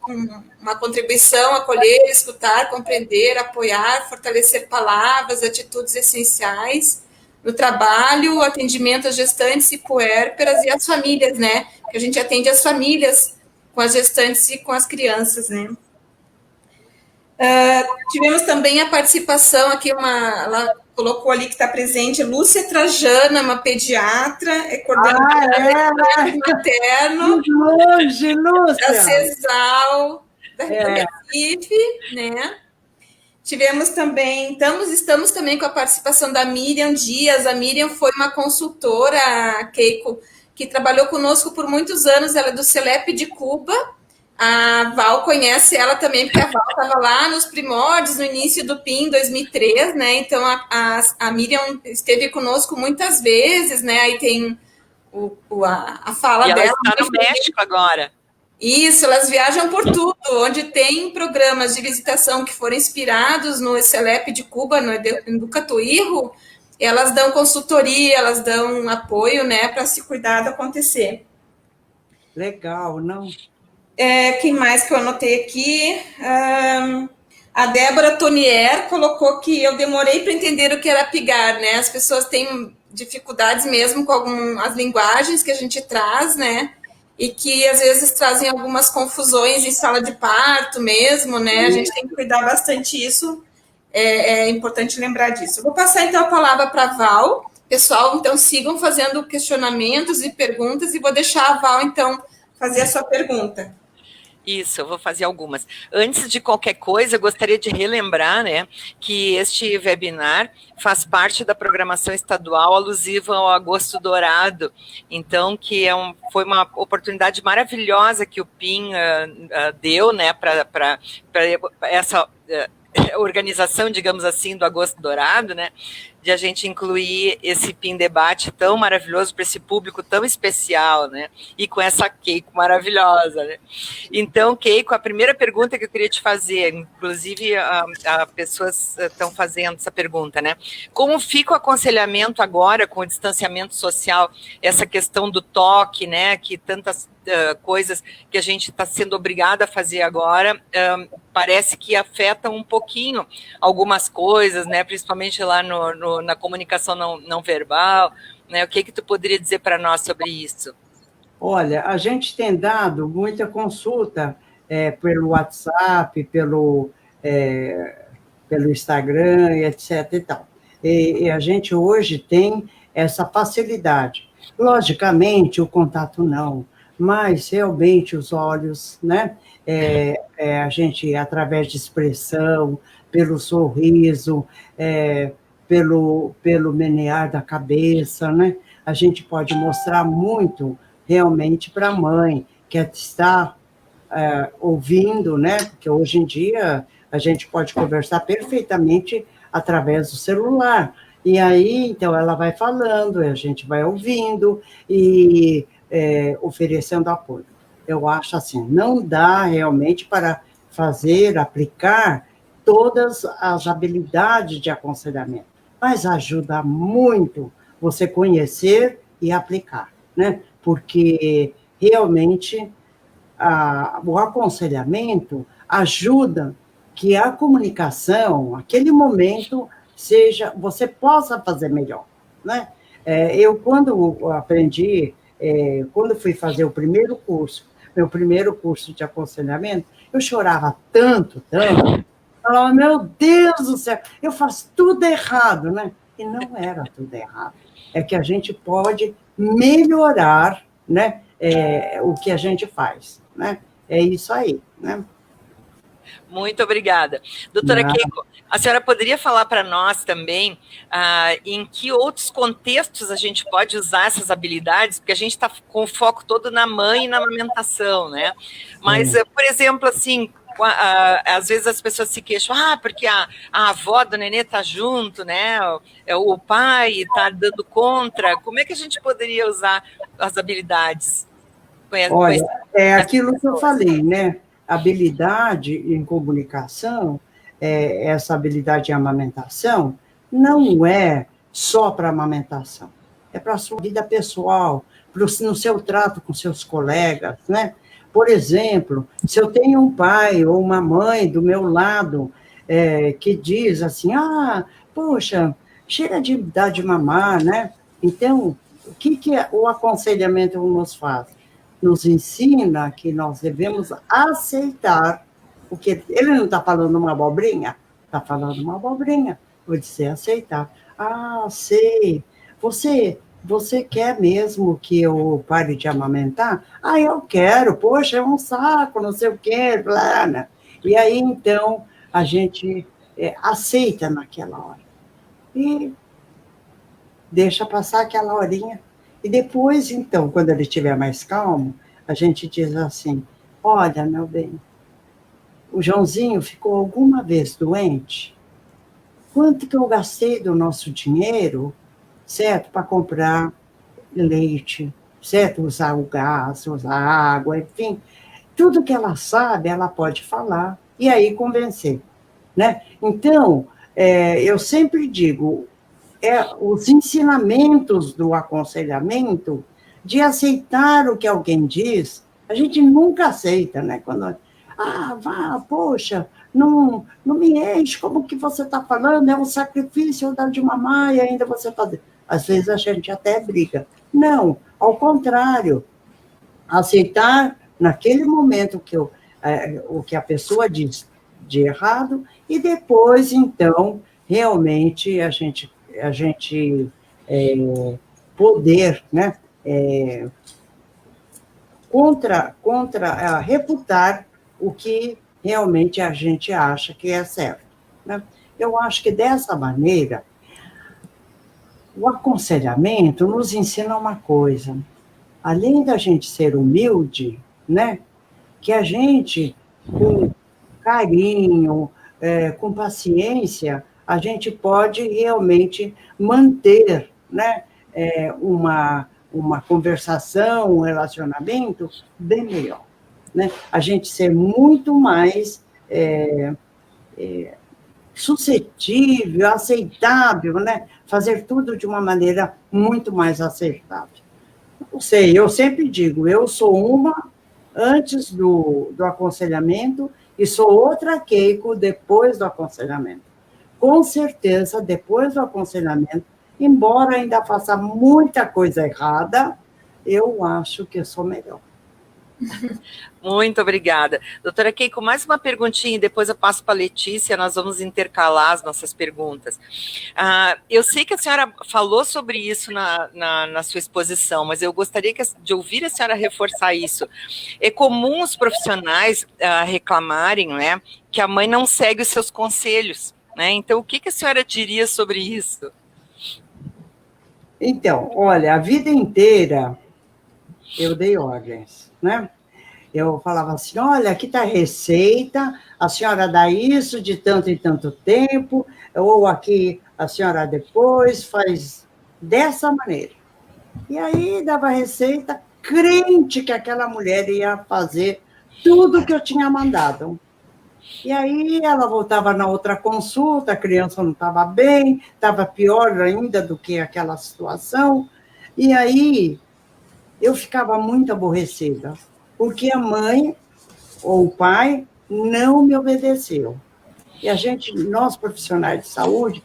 uma contribuição, acolher, escutar, compreender, apoiar, fortalecer palavras, atitudes essenciais no trabalho, atendimento às gestantes e puérperas e às famílias, né? Que a gente atende as famílias com as gestantes e com as crianças, né? Tivemos também a participação aqui, ela colocou ali que está presente, Lúcia Trajana, uma pediatra, coordenadora materno, longe, Lúcia. da CESAL, da Recife, né? Tivemos também, estamos também com a participação da Miriam Dias. A Miriam foi uma consultora, Keiko, que trabalhou conosco por muitos anos, ela é do CELEP de Cuba. A Val conhece ela também, porque a Val estava lá nos primórdios, no início do PIN, em 2003, né? Então, a Miriam esteve conosco muitas vezes, né? Aí tem a fala dela. E ela está no México agora. Isso, elas viajam por tudo, onde tem programas de visitação que foram inspirados no CELEP de Cuba, no Educatuirro, elas dão consultoria, elas dão apoio, né, para se cuidar do acontecer. Legal, não? Quem mais que eu anotei aqui? A Débora Tonier colocou que eu demorei para entender o que era pigar, né? As pessoas têm dificuldades mesmo com as linguagens que a gente traz, né? E que às vezes trazem algumas confusões em sala de parto mesmo, né? A gente tem que cuidar bastante disso, é importante lembrar disso. Eu vou passar então a palavra para a Val. Pessoal, então sigam fazendo questionamentos e perguntas e vou deixar a Val então fazer a sua pergunta. Isso, eu vou fazer algumas. Antes de qualquer coisa, eu gostaria de relembrar, né, que este webinar faz parte da programação estadual alusiva ao Agosto Dourado, então, que foi uma oportunidade maravilhosa que o PIN deu, né, para essa organização, digamos assim, do Agosto Dourado, né, de a gente incluir esse PIN debate tão maravilhoso para esse público tão especial, né, e com essa Keiko maravilhosa, né. Então, Keiko, a primeira pergunta que eu queria te fazer, inclusive pessoas estão fazendo essa pergunta, né, como fica o aconselhamento agora com o distanciamento social, essa questão do toque, né, que tantas coisas que a gente está sendo obrigada a fazer agora, parece que afetam um pouquinho algumas coisas, né, principalmente lá no na comunicação não verbal, né? O que tu poderia dizer para nós sobre isso? Olha, a gente tem dado muita consulta pelo WhatsApp, pelo Instagram, etc. e tal. E a gente hoje tem essa facilidade. Logicamente, o contato não, mas realmente os olhos, né? A gente, através de expressão, pelo sorriso, pelo menear da cabeça, né? A gente pode mostrar muito realmente para a mãe, que está ouvindo, né? Porque hoje em dia a gente pode conversar perfeitamente através do celular. E aí, então, ela vai falando, a gente vai ouvindo e oferecendo apoio. Eu acho assim, não dá realmente para aplicar todas as habilidades de aconselhamento, mas ajuda muito você conhecer e aplicar, né? Porque realmente o aconselhamento ajuda que a comunicação, aquele momento, você possa fazer melhor, né? Eu, quando aprendi, quando fui fazer meu primeiro curso de aconselhamento, eu chorava tanto, falava, meu Deus do céu, eu faço tudo errado, né? E não era tudo errado. É que a gente pode melhorar, né, o que a gente faz, né? É isso aí, né? Muito obrigada. Doutora Keiko, a senhora poderia falar para nós também em que outros contextos a gente pode usar essas habilidades, porque a gente está com o foco todo na mãe e na amamentação, né? Mas, por exemplo, assim, às vezes as pessoas se queixam, porque a avó do nenê está junto, né? O pai está dando contra. Como é que a gente poderia usar as habilidades? Olha, é aquilo que eu falei, né? Habilidade em comunicação, essa habilidade em amamentação, não é só para amamentação, é para a sua vida pessoal, no seu trato com seus colegas, né? Por exemplo, se eu tenho um pai ou uma mãe do meu lado que diz assim, poxa, chega de dar de mamar, né? Então, o que o aconselhamento nos faz? Nos ensina que nós devemos aceitar, porque ele não está falando uma abobrinha, está falando uma abobrinha, vou dizer aceitar. Sei, você quer mesmo que eu pare de amamentar? Eu quero, poxa, é um saco, não sei o quê, blá, né? E aí, então, a gente aceita naquela hora. E deixa passar aquela horinha. E depois, então, quando ele estiver mais calmo, a gente diz assim, olha, meu bem, o Joãozinho ficou alguma vez doente? Quanto que eu gastei do nosso dinheiro, certo, para comprar leite, certo, usar o gás, usar a água, enfim, tudo que ela sabe, ela pode falar, e aí convencer, né? Então, eu sempre digo, os ensinamentos do aconselhamento, de aceitar o que alguém diz, a gente nunca aceita, né? Quando, poxa, não me enche, como que você está falando? É um sacrifício dar de mamar e ainda você fazer. Às vezes a gente até briga. Não, ao contrário, aceitar naquele momento o que a pessoa diz de errado e depois, então, realmente a gente poder, né, refutar o que realmente a gente acha que é certo, né? Eu acho que dessa maneira o aconselhamento nos ensina uma coisa, além da gente ser humilde, né, que a gente, com carinho, com paciência, a gente pode realmente manter, né, uma conversação, um relacionamento bem melhor, né? A gente ser muito mais suscetível, aceitável, né? Fazer tudo de uma maneira muito mais aceitável. Não sei, eu sempre digo, eu sou uma antes do aconselhamento e sou outra Keiko depois do aconselhamento. com certeza, depois do aconselhamento, embora ainda faça muita coisa errada, eu acho que eu sou melhor. Muito obrigada. Doutora Keiko, mais uma perguntinha, e depois eu passo para a Letícia, nós vamos intercalar as nossas perguntas. Eu sei que a senhora falou sobre isso na sua exposição, mas eu gostaria de ouvir a senhora reforçar isso. É comum os profissionais reclamarem, né, que a mãe não segue os seus conselhos, né? Então, o que a senhora diria sobre isso? Então, olha, a vida inteira eu dei ordens, né? Eu falava assim, olha, aqui está a receita, a senhora dá isso de tanto em tanto tempo, ou aqui a senhora depois faz dessa maneira. E aí dava a receita, crente que aquela mulher ia fazer tudo que eu tinha mandado. E aí ela voltava na outra consulta, a criança não estava bem, estava pior ainda do que aquela situação, e aí eu ficava muito aborrecida, porque a mãe ou o pai não me obedeceu. E nós profissionais de saúde,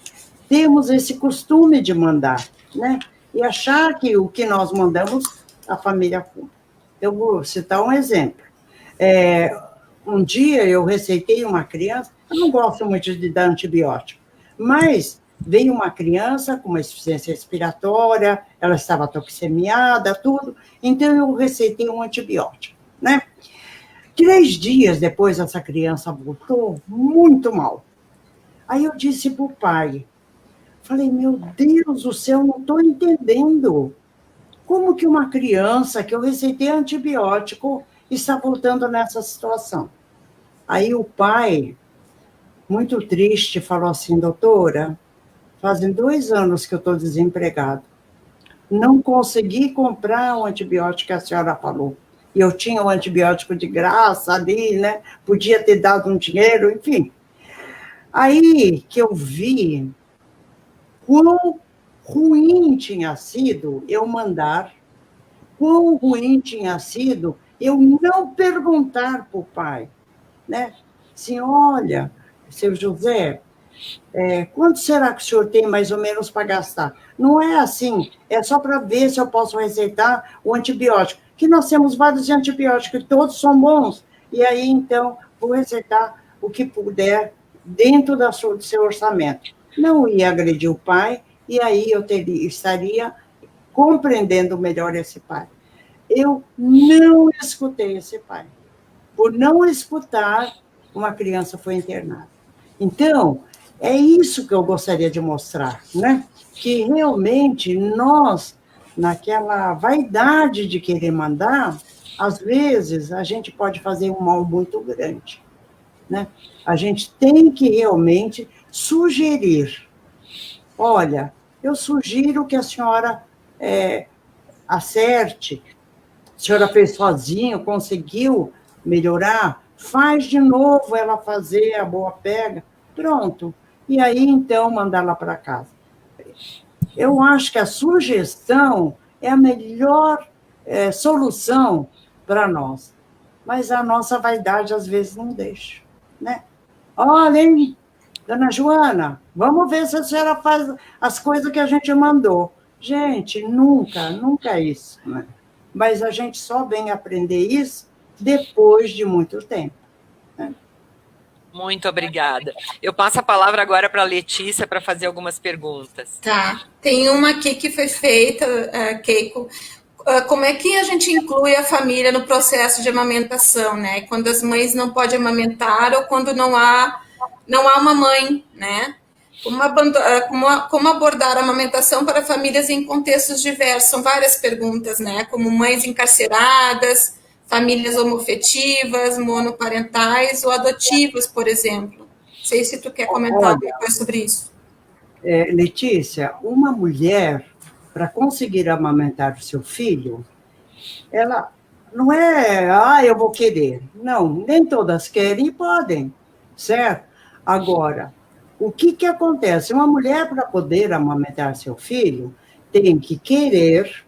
temos esse costume de mandar, né? E achar que o que nós mandamos, a família cumpre. Eu vou citar um exemplo. Um dia eu receitei uma criança, eu não gosto muito de dar antibiótico, mas veio uma criança com uma insuficiência respiratória, ela estava toxemiada, tudo, então eu receitei um antibiótico, né? 3 dias depois, essa criança voltou muito mal. Aí eu disse para o pai, falei, meu Deus do céu, não estou entendendo. Como que uma criança que eu receitei antibiótico está voltando nessa situação? Aí o pai, muito triste, falou assim, doutora, fazem 2 anos que eu estou desempregado. Não consegui comprar o antibiótico que a senhora falou. E eu tinha o antibiótico de graça ali, né? Podia ter dado um dinheiro, enfim. Aí que eu vi quão ruim tinha sido eu mandar, quão ruim tinha sido eu não perguntar para o pai, né? Assim, olha, seu José, quanto será que o senhor tem mais ou menos para gastar? Não é assim, é só para ver se eu posso receitar o antibiótico, que nós temos vários antibióticos, todos são bons, e aí, então, vou receitar o que puder dentro do seu orçamento. Não ia agredir o pai, e aí eu estaria compreendendo melhor esse pai. Eu não escutei esse pai. Por não escutar, uma criança foi internada. Então, é isso que eu gostaria de mostrar, né? Que realmente nós, naquela vaidade de querer mandar, às vezes a gente pode fazer um mal muito grande, né? A gente tem que realmente sugerir. Olha, eu sugiro que a senhora acerte. A senhora fez sozinho, conseguiu melhorar, faz de novo ela fazer a boa pega, pronto. E aí, então, mandá-la para casa. Eu acho que a sugestão é a melhor solução para nós. Mas a nossa vaidade, às vezes, não deixa, né? Olha, hein, dona Joana, vamos ver se a senhora faz as coisas que a gente mandou. Gente, nunca é isso, né? Mas a gente só vem aprender isso depois de muito tempo. Né? Muito obrigada. Eu passo a palavra agora para a Letícia para fazer algumas perguntas. Tá. Tem uma aqui que foi feita, Keiko. Como é que a gente inclui a família no processo de amamentação, né? Quando as mães não podem amamentar ou quando não há uma mãe, né? Como abordar a amamentação para famílias em contextos diversos? São várias perguntas, né? Como mães encarceradas, famílias homofetivas, monoparentais ou adotivas, por exemplo. Não sei se tu quer comentar alguma coisa sobre isso. Letícia, uma mulher, para conseguir amamentar o seu filho, ela não é, eu vou querer. Não, nem todas querem e podem, certo? Agora, o que acontece? Uma mulher, para poder amamentar seu filho, tem que querer,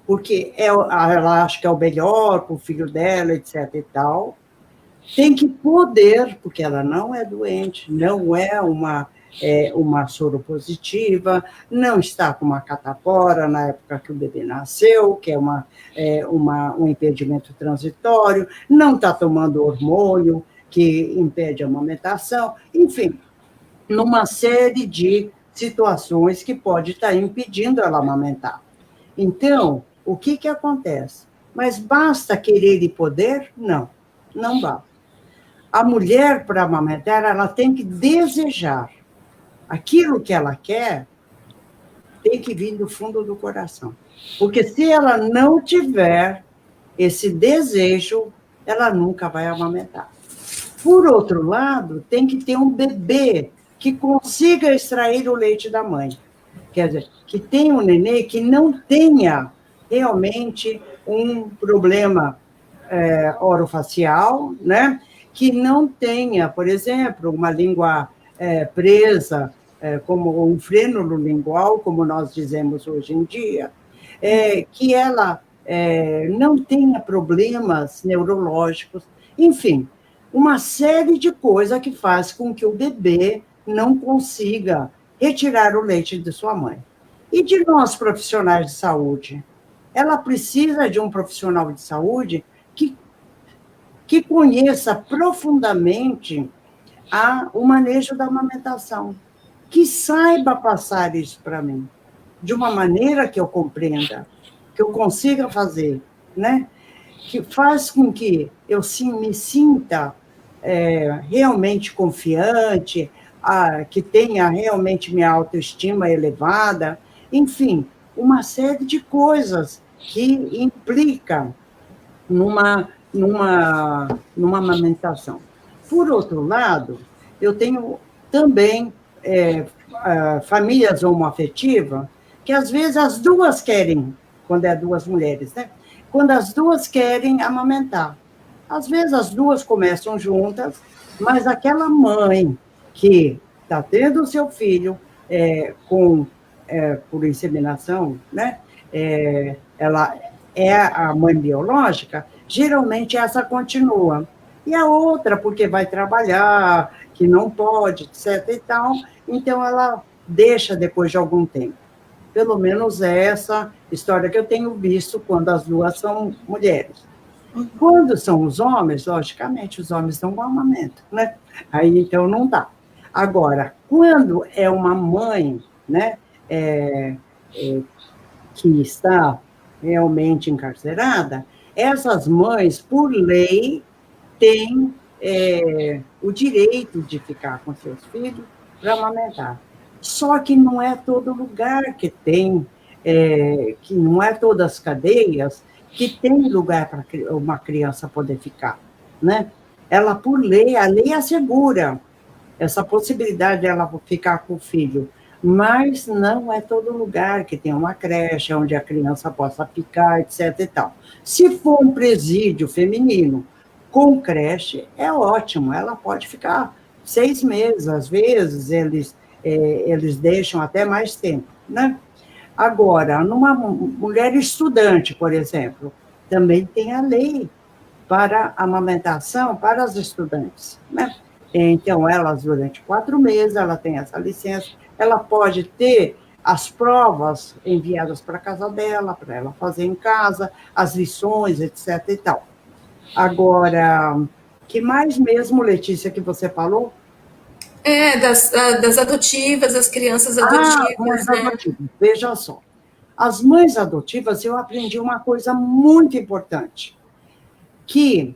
porque ela acha que é o melhor para o filho dela, etc. e tal. Tem que poder, porque ela não é doente, não é uma uma soropositiva, não está com uma catapora na época que o bebê nasceu, que é um impedimento transitório, não está tomando hormônio, que impede a amamentação, enfim, numa série de situações que pode estar impedindo ela amamentar. Então, o que acontece? Mas basta querer e poder? Não, não basta. A mulher, para amamentar, ela tem que desejar. Aquilo que ela quer tem que vir do fundo do coração. Porque se ela não tiver esse desejo, ela nunca vai amamentar. Por outro lado, tem que ter um bebê que consiga extrair o leite da mãe. Quer dizer, que tenha um nenê que não tenha realmente um problema orofacial, né? Que não tenha, por exemplo, uma língua presa, como um frênulo lingual, como nós dizemos hoje em dia, que ela não tenha problemas neurológicos, enfim, uma série de coisas que faz com que o bebê não consiga retirar o leite de sua mãe. E de nós, profissionais de saúde? Ela precisa de um profissional de saúde que conheça profundamente o manejo da amamentação, que saiba passar isso para mim, de uma maneira que eu compreenda, que eu consiga fazer, né? Que faz com que eu me sinta realmente confiante, que tenha realmente minha autoestima elevada, enfim, uma série de coisas que implicam numa amamentação. Por outro lado, eu tenho também famílias homoafetivas que, às vezes, as duas querem, quando é duas mulheres, né? Quando as duas querem amamentar. Às vezes, as duas começam juntas, mas aquela mãe que está tendo o seu filho por inseminação, né? Ela é a mãe biológica, geralmente essa continua. E a outra, porque vai trabalhar, que não pode, etc. e tal, então ela deixa depois de algum tempo. Pelo menos é essa história que eu tenho visto quando as duas são mulheres. Quando são os homens, logicamente, os homens não amamentam, né? Aí, então, não dá. Agora, quando é uma mãe, né, que está realmente encarcerada, essas mães, por lei, têm o direito de ficar com seus filhos para amamentar. Só que não é todo lugar que tem, que não é todas as cadeias que tem lugar para uma criança poder ficar, né? Ela, por lei, a lei assegura essa possibilidade de ela ficar com o filho, mas não é todo lugar que tem uma creche onde a criança possa ficar, etc. e tal. Se for um presídio feminino com creche, é ótimo, ela pode ficar 6 meses, às vezes eles deixam até mais tempo, né? Agora, numa mulher estudante, por exemplo, também tem a lei para amamentação para as estudantes, né? Então, elas, durante 4 meses, ela tem essa licença, ela pode ter as provas enviadas para a casa dela, para ela fazer em casa, as lições, etc. e tal. Agora, que mais mesmo, Letícia, que você falou? Das adotivas, as crianças adotivas. Mães adotivas. Veja só. As mães adotivas, eu aprendi uma coisa muito importante, que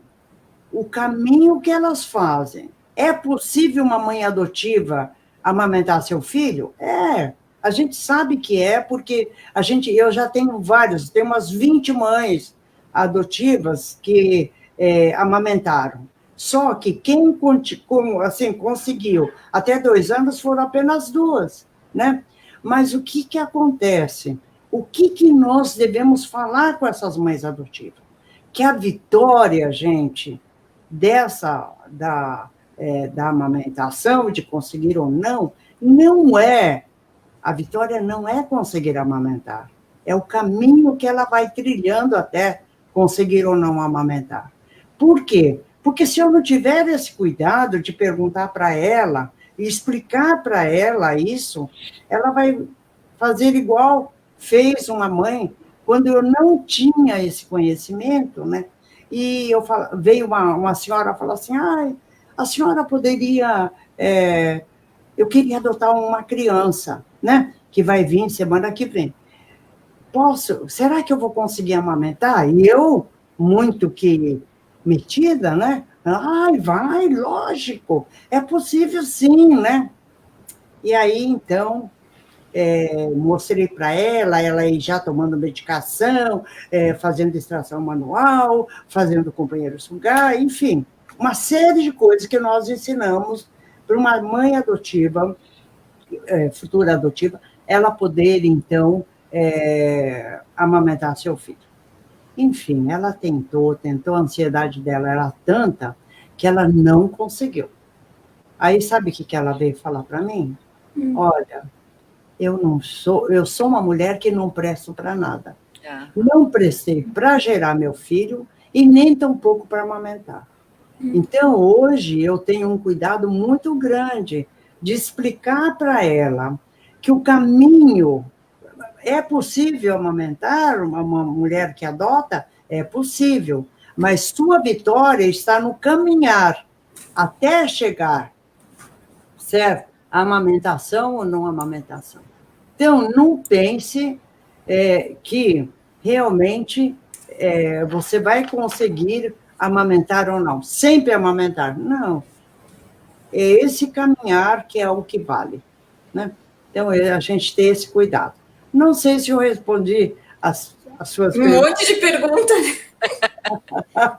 o caminho que elas fazem, é possível uma mãe adotiva amamentar seu filho? A gente sabe que porque eu já tenho tenho umas 20 mães adotivas que amamentaram. Só que quem conseguiu até 2 anos foram apenas 2, né? Mas o que acontece? O que nós devemos falar com essas mães adotivas? Que a vitória, gente, da amamentação, de conseguir ou não, a vitória não é conseguir amamentar, é o caminho que ela vai trilhando até conseguir ou não amamentar. Por quê? Porque se eu não tiver esse cuidado de perguntar para ela e explicar para ela isso, ela vai fazer igual fez uma mãe quando eu não tinha esse conhecimento, né? E veio uma senhora falar assim, a senhora poderia... eu queria adotar uma criança, né? Que vai vir semana que vem. Será que eu vou conseguir amamentar? E eu, muito que metida, né? Vai, lógico, é possível sim, né? E aí, então, mostrei para ela já tomando medicação, fazendo extração manual, fazendo companheiro sugar, enfim, uma série de coisas que nós ensinamos para uma mãe adotiva, futura adotiva, ela poder, então, amamentar seu filho. Enfim, ela tentou, a ansiedade dela era tanta que ela não conseguiu. Aí, sabe o que ela veio falar para mim? Olha, eu sou uma mulher que não presto para nada. Não prestei para gerar meu filho e nem tampouco para amamentar. Então, hoje, eu tenho um cuidado muito grande de explicar para ela que o caminho... É possível amamentar uma mulher que adota? É possível, mas sua vitória está no caminhar até chegar, certo? A amamentação ou não amamentação. Então, não pense que realmente você vai conseguir amamentar ou não. Sempre amamentar. Não. É esse caminhar que é o que vale, né? Então, a gente tem esse cuidado. Não sei se eu respondi as suas perguntas. Um monte de perguntas.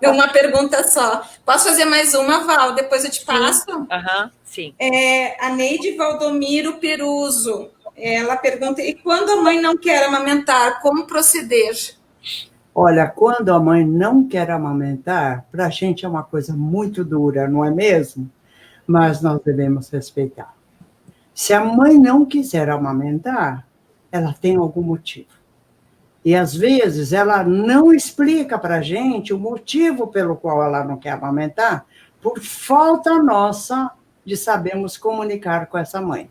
Uma pergunta só. Posso fazer mais uma, Val? Depois eu te passo. Sim. A Neide Valdomiro Peruso. Ela pergunta, e quando a mãe não quer amamentar, como proceder? Olha, quando a mãe não quer amamentar, para a gente é uma coisa muito dura, não é mesmo? Mas nós devemos respeitar. Se a mãe não quiser amamentar, ela tem algum motivo. E, às vezes, ela não explica para a gente o motivo pelo qual ela não quer amamentar, por falta nossa de sabermos comunicar com essa mãe.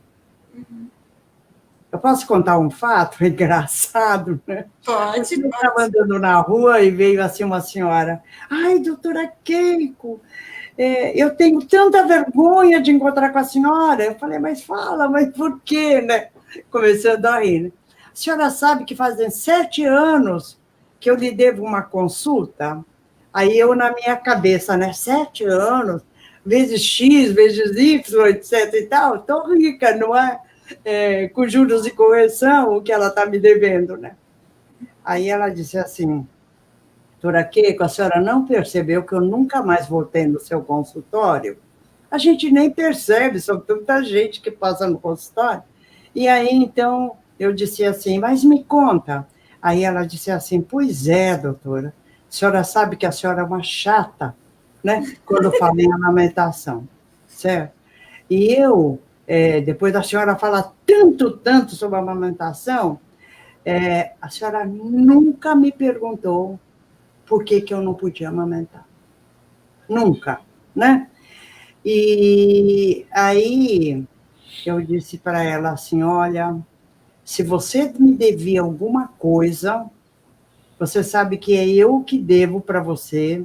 Eu posso contar um fato engraçado, né? Pode. Eu estava andando na rua e veio assim uma senhora. Doutora Keiko, eu tenho tanta vergonha de encontrar com a senhora. Eu falei, mas fala, mas por quê, né? Começando a rir, né? A senhora sabe que fazem 7 anos que eu lhe devo uma consulta? Aí eu, na minha cabeça, né? 7 anos, vezes X, vezes Y, etc e tal, estou rica, não é? Com juros e correção, o que ela está me devendo, né? Aí ela disse assim, doutora Keiko, a senhora não percebeu que eu nunca mais voltei no seu consultório? A gente nem percebe, são tanta gente que passa no consultório. E aí, então, eu disse assim, mas me conta. Aí ela disse assim, pois é, doutora, a senhora sabe que a senhora é uma chata, né? Quando fala em amamentação, certo? E eu, depois da senhora falar tanto sobre a amamentação, a senhora nunca me perguntou por que eu não podia amamentar. Nunca, né? E aí eu disse para ela assim, olha, se você me devia alguma coisa, você sabe que é eu que devo para você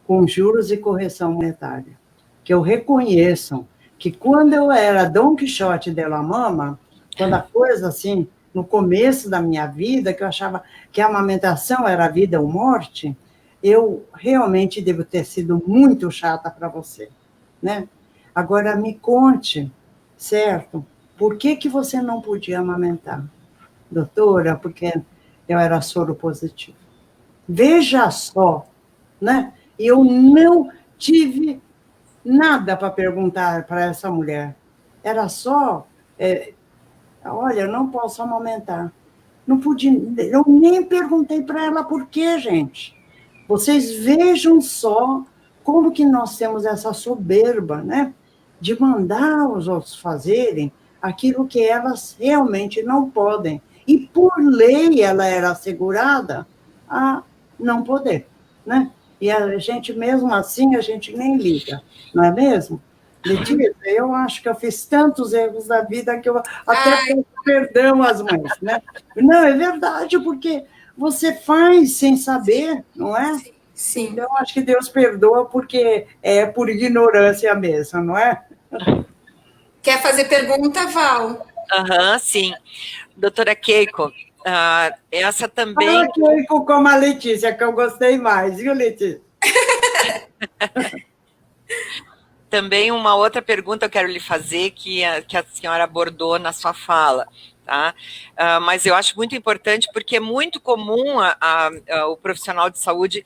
com juros e correção monetária. Que eu reconheço que quando eu era Dom Quixote de la Mama, quando a coisa assim, no começo da minha vida, que eu achava que a amamentação era vida ou morte, eu realmente devo ter sido muito chata para você, né? Agora me conte, certo? Por que você não podia amamentar? Doutora, porque eu era soro positivo. Veja só, né? E eu não tive nada para perguntar para essa mulher. Era só, olha, eu não posso amamentar. Não podia, eu nem perguntei para ela por quê, gente. Vocês vejam só como que nós temos essa soberba, né? De mandar os outros fazerem aquilo que elas realmente não podem. E, por lei, ela era assegurada a não poder, né? E a gente, mesmo assim, a gente nem liga, não é mesmo? Letícia, eu acho que eu fiz tantos erros na vida que eu até peço perdão às mães, né? Não, é verdade, porque você faz sem saber, não é? Sim. Então, eu acho que Deus perdoa porque é por ignorância mesmo, não é? Quer fazer pergunta, Val? Sim. Doutora Keiko, essa também... Fala Keiko como a Letícia, que eu gostei mais, viu, Letícia? Também uma outra pergunta eu quero lhe fazer, que a senhora abordou na sua fala, tá? Mas eu acho muito importante, porque é muito comum o profissional de saúde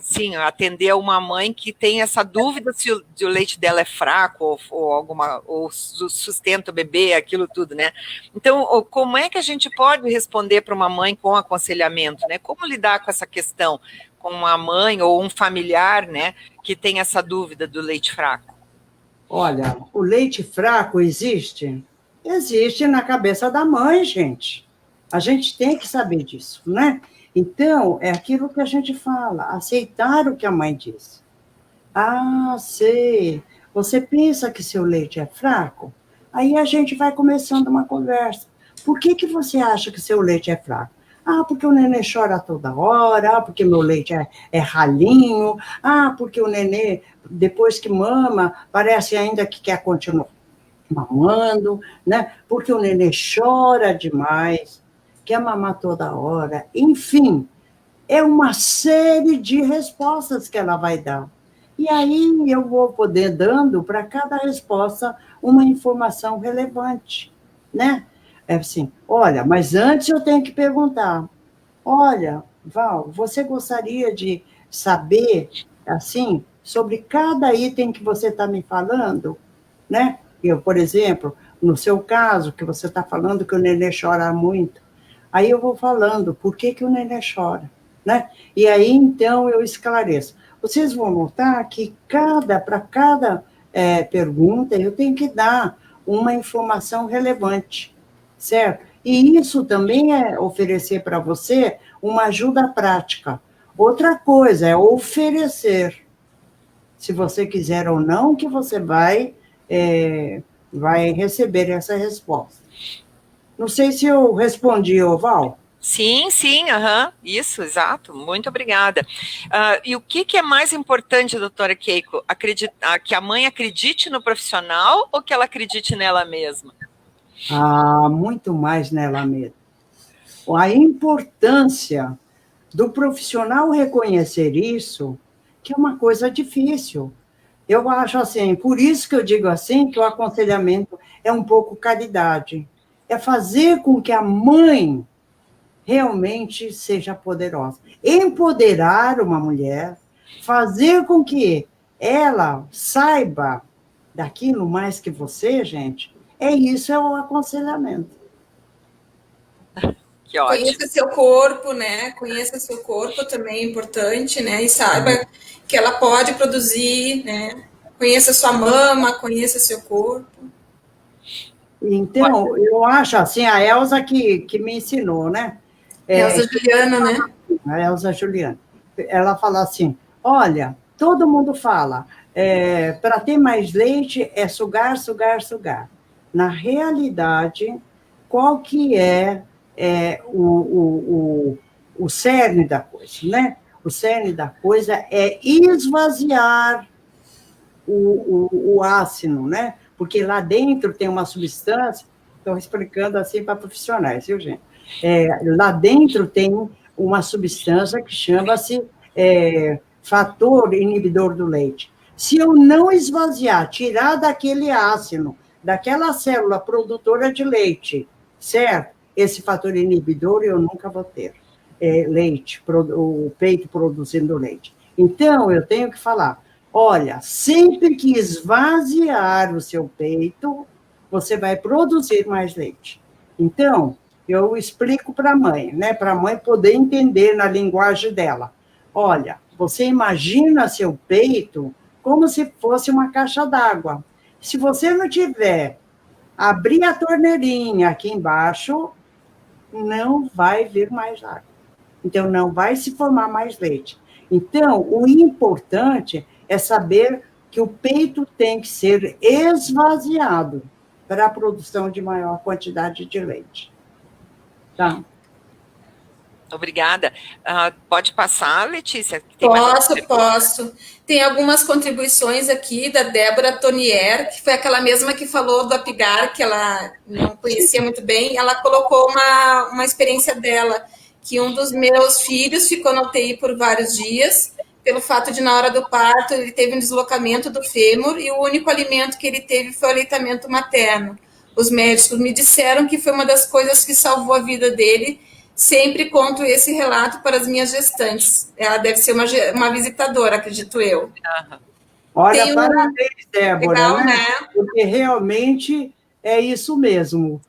sim, atender uma mãe que tem essa dúvida se o leite dela é fraco ou sustenta o bebê, aquilo tudo, né? Então, como é que a gente pode responder para uma mãe com aconselhamento, né? Como lidar com essa questão com uma mãe ou um familiar, né, que tem essa dúvida do leite fraco? Olha, o leite fraco existe? Existe na cabeça da mãe, gente. A gente tem que saber disso, né? Então, é aquilo que a gente fala, aceitar o que a mãe diz. Ah, sei. Você pensa que seu leite é fraco? Aí a gente vai começando uma conversa. Por que você acha que seu leite é fraco? Ah, porque o nenê chora toda hora, ah, porque meu leite é ralinho, ah, porque o nenê, depois que mama, parece ainda que quer continuar mamando, né? Porque o nenê chora demais, quer mamar toda hora, enfim, é uma série de respostas que ela vai dar. E aí eu vou poder dando para cada resposta uma informação relevante, né? É assim, olha, mas antes eu tenho que perguntar, olha, Val, você gostaria de saber, assim, sobre cada item que você está me falando, né? Eu, por exemplo, no seu caso, que você está falando que o nenê chora muito, aí eu vou falando por que o nenê chora, né? E aí, então, eu esclareço. Vocês vão notar que para cada pergunta eu tenho que dar uma informação relevante, certo? E isso também é oferecer para você uma ajuda prática. Outra coisa é oferecer, se você quiser ou não, que você vai receber essa resposta. Não sei se eu respondi, Val. Sim, isso, exato, muito obrigada. E o que é mais importante, doutora Keiko, que a mãe acredite no profissional ou que ela acredite nela mesma? Muito mais nela mesma. A importância do profissional reconhecer isso, que é uma coisa difícil. Eu acho assim, por isso que eu digo assim, que o aconselhamento é um pouco caridade. É fazer com que a mãe realmente seja poderosa. Empoderar uma mulher, fazer com que ela saiba daquilo mais que você, gente, isso é o aconselhamento. Que ótimo. Conheça seu corpo, né? Conheça seu corpo também é importante, né? E saiba que ela pode produzir, né? Conheça sua mama, conheça seu corpo. Então, eu acho assim, a Elza que me ensinou, né? Elza Juliana, né? A Elza Juliana. Ela fala assim, olha, todo mundo fala, para ter mais leite é sugar, sugar, sugar. Na realidade, qual que é o cerne da coisa, né? O cerne da coisa é esvaziar o ácido, né? Porque lá dentro tem uma substância, estou explicando assim para profissionais, viu, gente? Lá dentro tem uma substância que chama-se fator inibidor do leite. Se eu não esvaziar, tirar daquele ácido, daquela célula produtora de leite, certo? Esse fator inibidor eu nunca vou ter leite, o peito produzindo leite. Então, eu tenho que falar, olha, sempre que esvaziar o seu peito, você vai produzir mais leite. Então, eu explico para a mãe, né? Para a mãe poder entender na linguagem dela. Olha, você imagina seu peito como se fosse uma caixa d'água. Se você não tiver, abrir a torneirinha aqui embaixo, não vai vir mais água. Então, não vai se formar mais leite. Então, o importante é saber que o peito tem que ser esvaziado para a produção de maior quantidade de leite. Tá? Obrigada. Pode passar, Letícia? Posso. Tem algumas contribuições aqui da Débora Tonier, que foi aquela mesma que falou do Apigar, que ela não conhecia muito bem. Ela colocou uma experiência dela, que um dos meus filhos ficou na UTI por vários dias, pelo fato de, na hora do parto, ele teve um deslocamento do fêmur e o único alimento que ele teve foi o aleitamento materno. Os médicos me disseram que foi uma das coisas que salvou a vida dele. Sempre conto esse relato para as minhas gestantes. Ela deve ser uma visitadora, acredito eu. Olha, parabéns, Débora. Legal, né? Porque realmente é isso mesmo.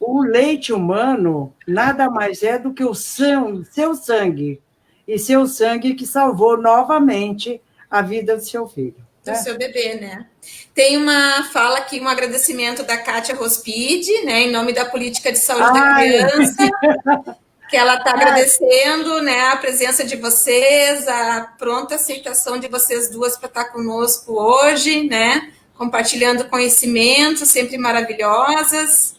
O leite humano nada mais é do que o seu sangue. E seu sangue que salvou novamente a vida do seu filho. Do seu bebê, né? Tem uma fala aqui, um agradecimento da Kátia Rospide, né, em nome da Política de Saúde da Criança, que ela está agradecendo, né, a presença de vocês, a pronta aceitação de vocês duas para estar conosco hoje, né, compartilhando conhecimentos sempre maravilhosas.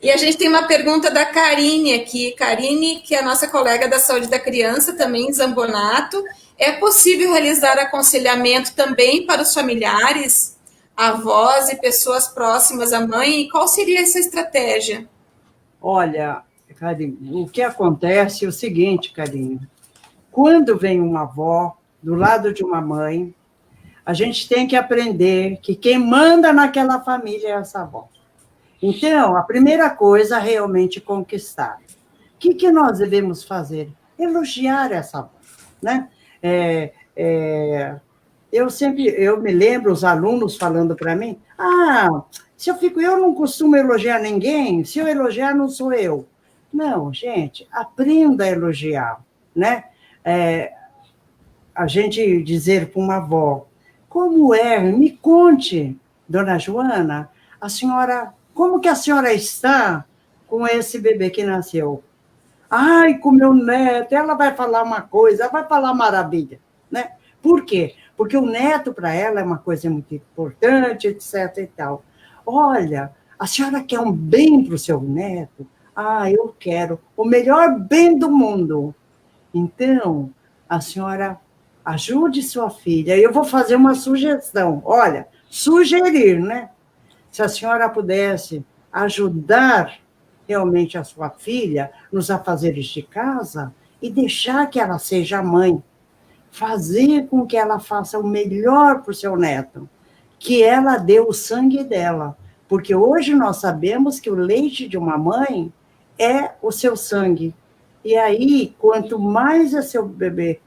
E a gente tem uma pergunta da Karine aqui. Karine, que é a nossa colega da Saúde da Criança, também em Zambonato. É possível realizar aconselhamento também para os familiares, avós e pessoas próximas à mãe? E qual seria essa estratégia? Olha, Karine, o que acontece é o seguinte, Karine. Quando vem uma avó do lado de uma mãe, a gente tem que aprender que quem manda naquela família é essa avó. Então, a primeira coisa é realmente conquistar. O que nós devemos fazer? Elogiar essa avó, né? Eu me lembro os alunos falando para mim, eu não costumo elogiar ninguém, se eu elogiar não sou eu. Não, gente, aprenda a elogiar, né? A gente dizer para uma avó, como é? Me conte, dona Joana, como que a senhora está com esse bebê que nasceu? Ai, com meu neto, ela vai falar uma coisa, ela vai falar maravilha, né? Por quê? Porque o neto, para ela, é uma coisa muito importante, etc. e tal. Olha, a senhora quer um bem para o seu neto? Eu quero o melhor bem do mundo. Então, a senhora ajude sua filha. Eu vou fazer uma sugestão. Olha, sugerir, né? Se a senhora pudesse ajudar realmente a sua filha nos afazeres de casa e deixar que ela seja mãe, fazer com que ela faça o melhor para o seu neto, que ela dê o sangue dela, porque hoje nós sabemos que o leite de uma mãe é o seu sangue. E aí, quanto mais o seu bebê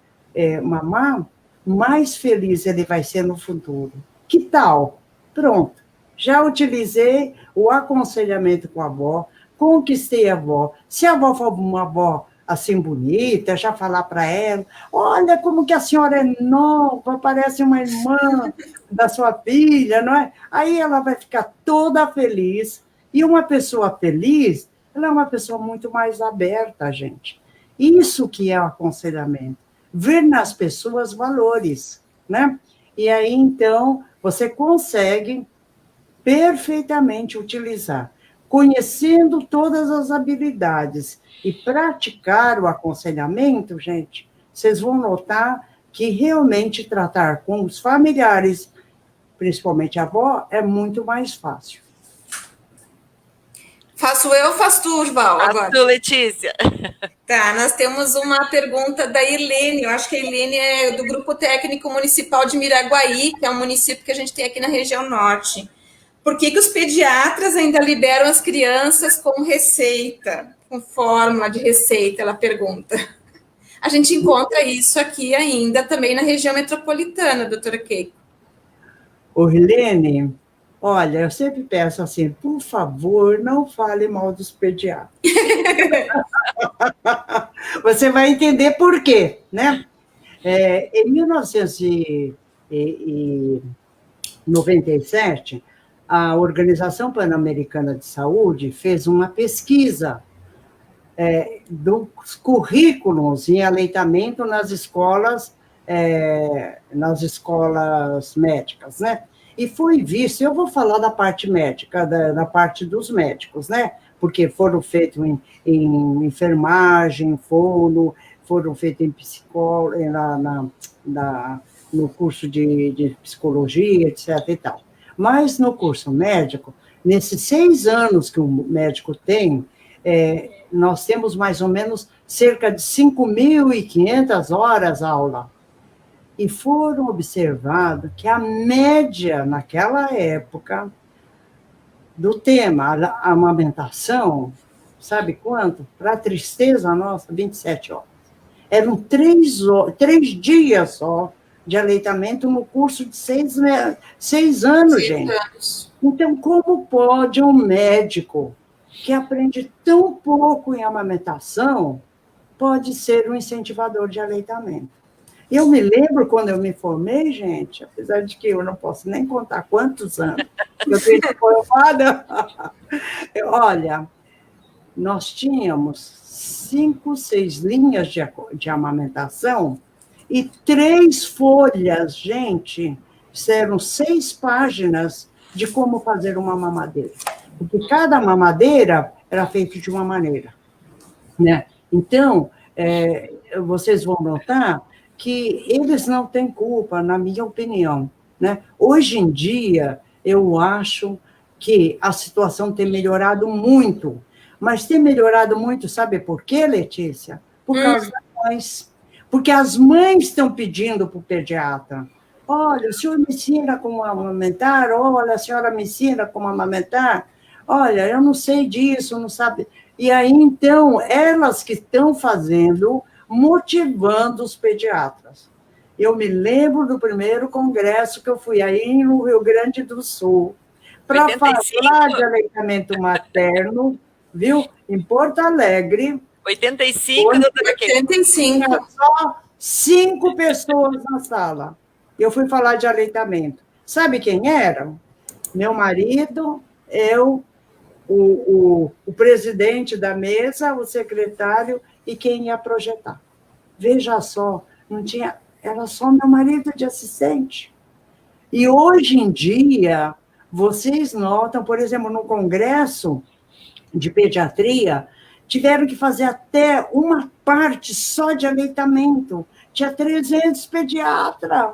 mamar, mais feliz ele vai ser no futuro. Que tal? Pronto. Já utilizei o aconselhamento com a avó, conquistei a avó. Se a avó for uma avó assim bonita, já falar para ela, olha como que a senhora é nova, parece uma irmã da sua filha, não é? Aí ela vai ficar toda feliz. E uma pessoa feliz, ela é uma pessoa muito mais aberta, gente. Isso que é o aconselhamento. Ver nas pessoas valores, né? E aí, então, você consegue perfeitamente utilizar. Conhecendo todas as habilidades e praticar o aconselhamento, gente, vocês vão notar que realmente tratar com os familiares, principalmente a avó, é muito mais fácil. Faço eu ou faz tu, Urval? Faço tu, Letícia. Tá, nós temos uma pergunta da Irlene. Eu acho que a Irlene é do Grupo Técnico Municipal de Miraguaí, que é um município que a gente tem aqui na região norte. Por que os pediatras ainda liberam as crianças com receita, com fórmula de receita, ela pergunta. A gente encontra isso aqui ainda também na região metropolitana, doutora Keiko. Ô, Helene, olha, eu sempre peço assim, por favor, não fale mal dos pediatras. Você vai entender por quê, né? Em 1997, a Organização Pan-Americana de Saúde fez uma pesquisa dos currículos em aleitamento nas escolas nas escolas médicas, né? E foi visto, eu vou falar da parte médica, da parte dos médicos, né? Porque foram feitos em enfermagem, foram feitos em psicólogo, no curso de psicologia, etc. e tal. Mas no curso médico, nesses 6 anos que o médico tem, nós temos mais ou menos cerca de 5.500 horas aula. E foram observados que a média, naquela época, do tema, a amamentação, sabe quanto? Para a tristeza nossa, 27 horas. Eram 3 dias só de aleitamento no curso de 6 anos, gente. Então, como pode um médico que aprende tão pouco em amamentação pode ser um incentivador de aleitamento? Eu me lembro, quando eu me formei, gente, apesar de que eu não posso nem contar quantos anos eu tenho formada, olha, nós tínhamos 5, 6 linhas de amamentação e 3 folhas, gente, eram 6 páginas de como fazer uma mamadeira. Porque cada mamadeira era feita de uma maneira, né? Então, vocês vão notar que eles não têm culpa, na minha opinião, né? Hoje em dia, eu acho que a situação tem melhorado muito, mas tem melhorado muito, sabe por quê, Letícia? Por causa das mães. Porque as mães estão pedindo para o pediatra, olha, o senhor me ensina como amamentar, olha, a senhora me ensina como amamentar, olha, eu não sei disso, não sabe. E aí, então, elas que estão fazendo, motivando os pediatras. Eu me lembro do primeiro congresso que eu fui aí no Rio Grande do Sul, para falar de aleitamento materno, viu? Em Porto Alegre. 85, doutora Keiko. 85. Só 5 pessoas na sala. Eu fui falar de aleitamento. Sabe quem eram? Meu marido, eu, o presidente da mesa, o secretário e quem ia projetar. Veja só, não tinha, era só meu marido de assistente. E hoje em dia, vocês notam, por exemplo, no congresso de pediatria, tiveram que fazer até uma parte só de aleitamento. Tinha 300 pediatras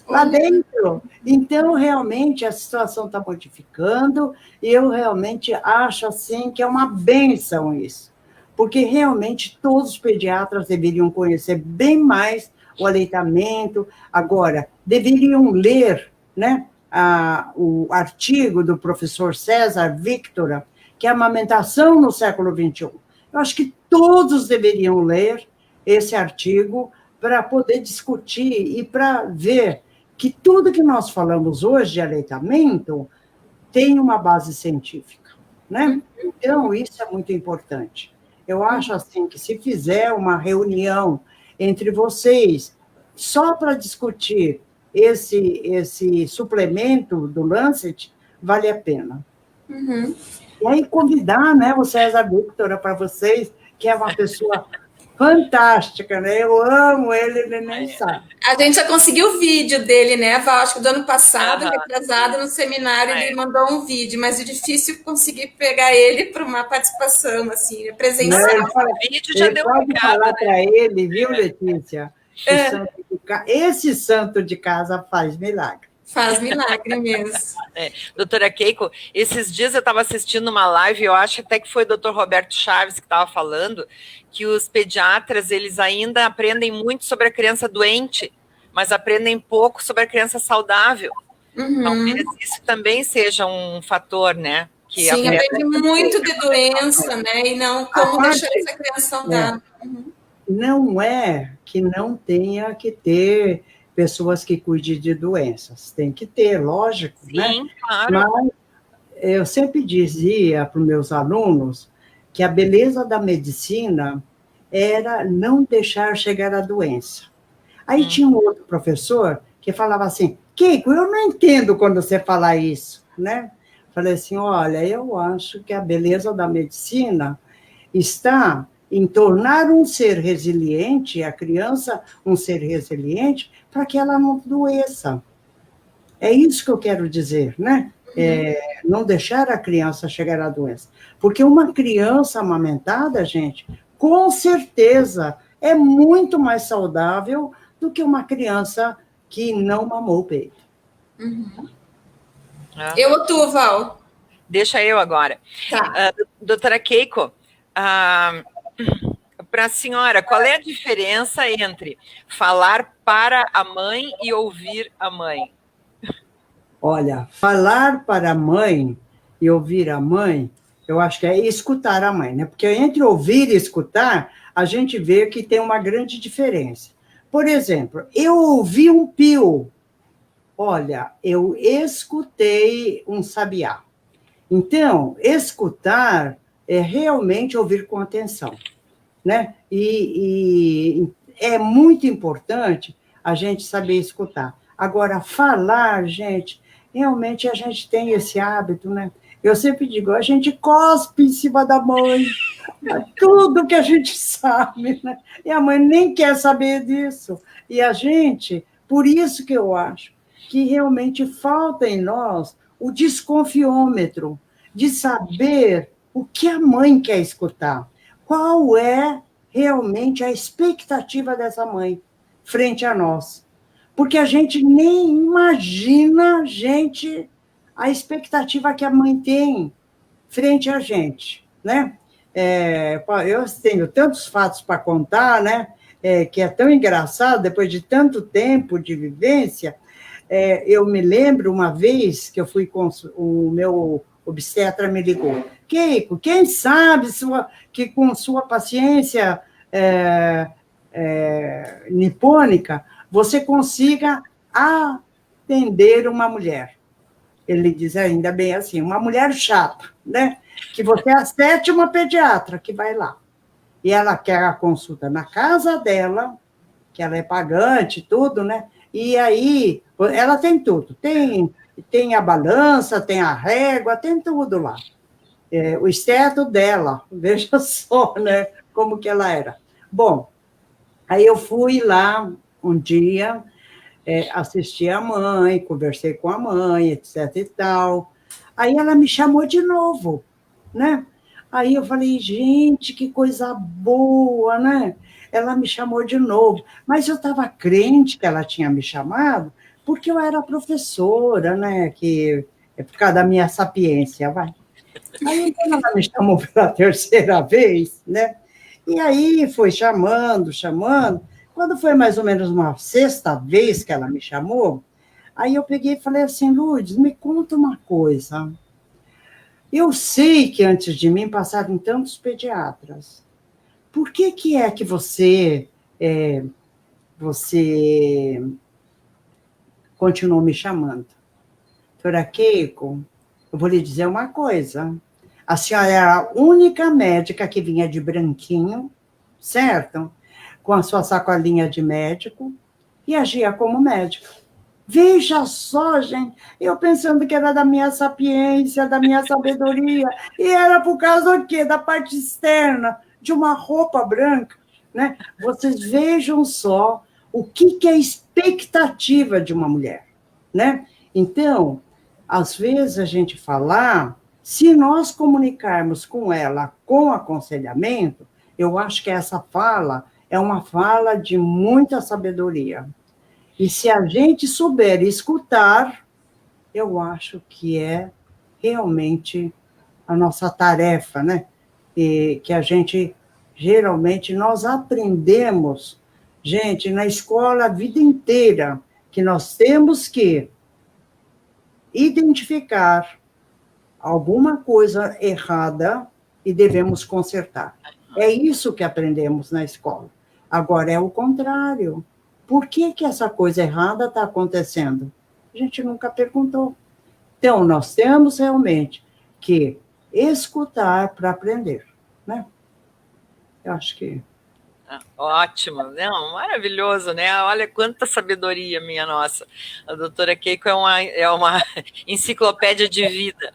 lá dentro. Então, realmente, a situação está modificando, e eu realmente acho assim que é uma bênção isso, porque realmente todos os pediatras deveriam conhecer bem mais o aleitamento. Agora, deveriam ler, né, o artigo do professor César Victora, que é a amamentação no século XXI. Eu acho que todos deveriam ler esse artigo para poder discutir e para ver que tudo que nós falamos hoje de aleitamento tem uma base científica, né? Então, isso é muito importante. Eu acho assim que se fizer uma reunião entre vocês só para discutir esse suplemento do Lancet, vale a pena. Uhum. E aí convidar, né, o César Victora para vocês, que é uma pessoa fantástica, né? Eu amo ele nem sabe. A gente já conseguiu o vídeo dele, né, Val? Acho que do ano passado, retrasado, no seminário, ele mandou um vídeo, mas é difícil conseguir pegar ele para uma participação, assim, presencial. O vídeo já deu pode falar para ele, viu, Letícia? Esse santo de casa faz milagre. Faz milagre mesmo. Doutora Keiko, esses dias eu estava assistindo uma live, eu acho até que foi o doutor Roberto Chaves que estava falando, que os pediatras, eles ainda aprendem muito sobre a criança doente, mas aprendem pouco sobre a criança saudável. Uhum. Talvez isso também seja um fator, né? Que sim, aprende muito de doença, né? E não como deixar essa criança saudável. Uhum. Não é que não tenha que ter pessoas que cuidem de doenças. Tem que ter, lógico, sim, né? Claro. Mas eu sempre dizia para os meus alunos que a beleza da medicina era não deixar chegar a doença. Aí tinha um outro professor que falava assim, Keiko, eu não entendo quando você fala isso, né? Falei assim, olha, eu acho que a beleza da medicina está em tornar um ser resiliente, a criança um ser resiliente, para que ela não doeça. É isso que eu quero dizer, né? Não deixar a criança chegar à doença. Porque uma criança amamentada, gente, com certeza é muito mais saudável do que uma criança que não mamou o peito. Eu ou tu, Val? Deixa eu agora. Tá. Doutora Keiko, para a senhora, qual é a diferença entre falar para a mãe e ouvir a mãe? Olha, falar para a mãe e ouvir a mãe, eu acho que é escutar a mãe, né? Porque entre ouvir e escutar, a gente vê que tem uma grande diferença. Por exemplo, eu ouvi um pio. Olha, eu escutei um sabiá. Então, escutar é realmente ouvir com atenção, né? E é muito importante a gente saber escutar. Agora, falar, gente, realmente a gente tem esse hábito, né? Eu sempre digo, a gente cospe em cima da mãe, tudo que a gente sabe, né? E a mãe nem quer saber disso. E a gente, por isso que eu acho que realmente falta em nós o desconfiômetro de saber o que a mãe quer escutar. Qual é realmente a expectativa dessa mãe frente a nós? Porque a gente nem imagina, gente, a expectativa que a mãe tem frente a gente, né? Eu tenho tantos fatos para contar, né? Que é tão engraçado, depois de tanto tempo de vivência. Eu me lembro uma vez que eu fui com o meu obstetra me ligou. Keiko, quem sabe que com sua paciência nipônica você consiga atender uma mulher. Ele diz ainda bem assim, uma mulher chata, né? Que você é a 7ª pediatra que vai lá. E ela quer a consulta na casa dela, que ela é pagante, tudo, né? E aí, ela tem tudo. Tem a balança, tem a régua, tem tudo lá. O esteto dela, veja só, né? Como que ela era. Bom, aí eu fui lá um dia, assisti a mãe, conversei com a mãe, etc e tal. Aí ela me chamou de novo, né? Aí eu falei, gente, que coisa boa, né? Ela me chamou de novo, mas eu estava crente que ela tinha me chamado porque eu era professora, né? Que é por causa da minha sapiência, vai. Aí ela me chamou pela 3ª vez, né? E aí foi chamando. Quando foi mais ou menos uma 6ª vez que ela me chamou, aí eu peguei e falei assim, Lourdes, me conta uma coisa. Eu sei que antes de mim passaram tantos pediatras. Por que é que você continuou me chamando? Doutora Keiko, eu vou lhe dizer uma coisa. A senhora era a única médica que vinha de branquinho, certo? Com a sua sacolinha de médico e agia como médica. Veja só, gente, eu pensando que era da minha sapiência, da minha sabedoria, e era por causa do quê? Da parte externa, de uma roupa branca, né? Vocês vejam só o que é a expectativa de uma mulher, né? Então, às vezes a gente falar, se nós comunicarmos com ela com aconselhamento, eu acho que essa fala é uma fala de muita sabedoria. E se a gente souber escutar, eu acho que é realmente a nossa tarefa, né? E que a gente, geralmente, nós aprendemos, gente, na escola a vida inteira, que nós temos que identificar alguma coisa errada e devemos consertar. É isso que aprendemos na escola. Agora é o contrário. Por que essa coisa errada está acontecendo? A gente nunca perguntou. Então, nós temos realmente que escutar para aprender, né? Eu acho que... Ótimo, não, maravilhoso, né? Olha quanta sabedoria, minha nossa. A doutora Keiko é uma enciclopédia de vida.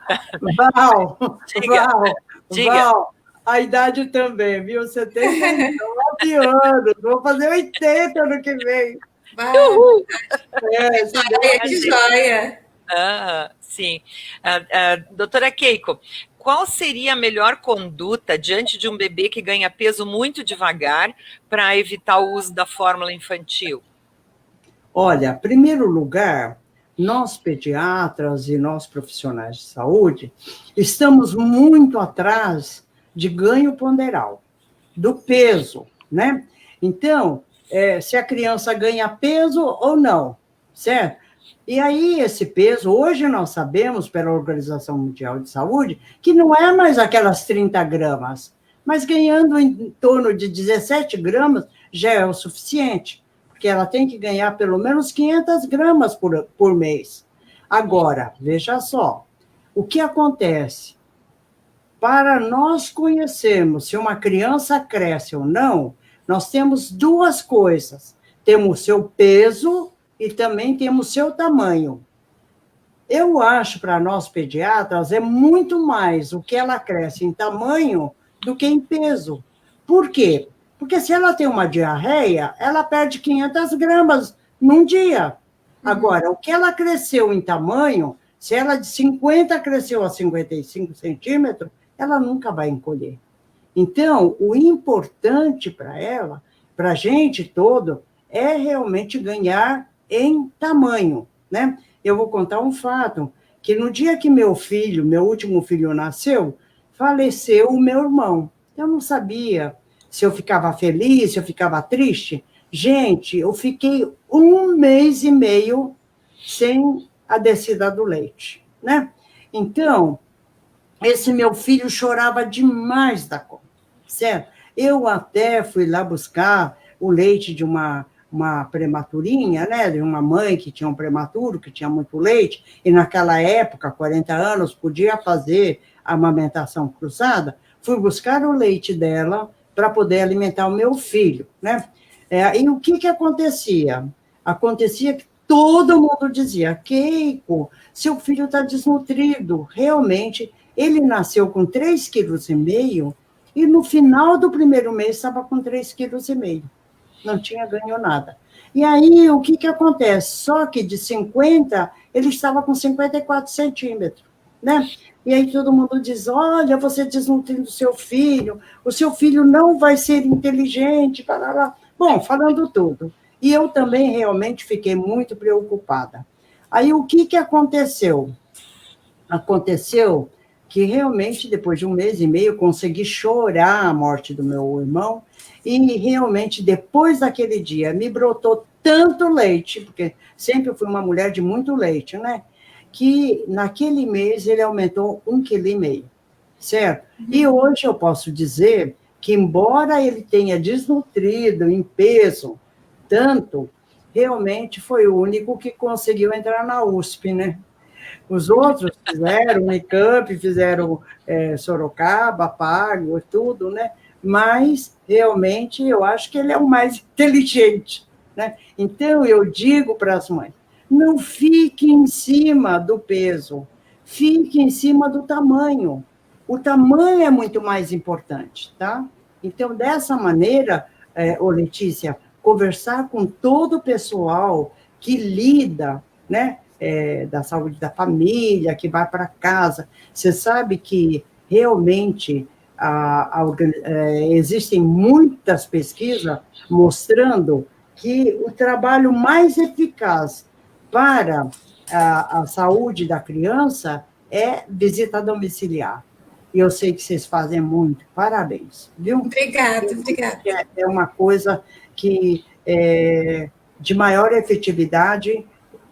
Val, diga. A idade também, viu? 79 anos, vou fazer 80 ano que vem. Uhul! Que joia! Sim. Doutora Keiko, qual seria a melhor conduta diante de um bebê que ganha peso muito devagar para evitar o uso da fórmula infantil? Olha, em primeiro lugar, nós pediatras e nós profissionais de saúde estamos muito atrás de ganho ponderal, do peso, né? Então, se a criança ganha peso ou não, certo? E aí, esse peso, hoje nós sabemos, pela Organização Mundial de Saúde, que não é mais aquelas 30 gramas, mas ganhando em torno de 17 gramas já é o suficiente, porque ela tem que ganhar pelo menos 500 gramas por mês. Agora, veja só, o que acontece? Para nós conhecermos se uma criança cresce ou não, nós temos duas coisas. Temos o seu peso e também temos o seu tamanho. Eu acho, para nós pediatras, é muito mais o que ela cresce em tamanho do que em peso. Por quê? Porque se ela tem uma diarreia, ela perde 500 gramas num dia. Agora, o que ela cresceu em tamanho, se ela de 50 cresceu a 55 centímetros, ela nunca vai encolher. Então, o importante para ela, para a gente todo, é realmente ganhar em tamanho, né? Eu vou contar um fato, que no dia que meu último filho nasceu, faleceu o meu irmão. Eu não sabia se eu ficava feliz, se eu ficava triste. Gente, eu fiquei 1 mês e meio sem a descida do leite, né? Então, esse meu filho chorava demais da conta, certo? Eu até fui lá buscar o leite de uma prematurinha, né, de uma mãe que tinha um prematuro, que tinha muito leite, e naquela época, 40 anos, podia fazer a amamentação cruzada. Fui buscar o leite dela para poder alimentar o meu filho, né? E o que acontecia? Acontecia que todo mundo dizia, Keiko, seu filho está desnutrido. Realmente, ele nasceu com 3,5 kg e no final do primeiro mês estava com 3,5 kg. Não tinha ganho nada. E aí, o que acontece? Só que de 50, ele estava com 54 centímetros, né? E aí todo mundo diz, olha, você desnutrindo o seu filho não vai ser inteligente, parará. Bom, falando tudo. E eu também realmente fiquei muito preocupada. Aí, o que aconteceu? Aconteceu que realmente, depois de 1 mês e meio, eu consegui chorar a morte do meu irmão, e realmente, depois daquele dia, me brotou tanto leite, porque sempre fui uma mulher de muito leite, né? Que naquele mês ele aumentou 1,5 kg, certo? E hoje eu posso dizer que, embora ele tenha desnutrido em peso tanto, realmente foi o único que conseguiu entrar na USP, né? Os outros fizeram Unicamp, fizeram Sorocaba, Pago, tudo, né? Mas, realmente, eu acho que ele é o mais inteligente, né? Então, eu digo para as mães, não fique em cima do peso, fique em cima do tamanho. O tamanho é muito mais importante, tá? Então, dessa maneira, Letícia, conversar com todo o pessoal que lida, né, da saúde da família, que vai para casa. Você sabe que realmente existem muitas pesquisas mostrando que o trabalho mais eficaz para a saúde da criança é visita domiciliar. E eu sei que vocês fazem muito. Parabéns, viu? Obrigada. É uma coisa que de maior efetividade,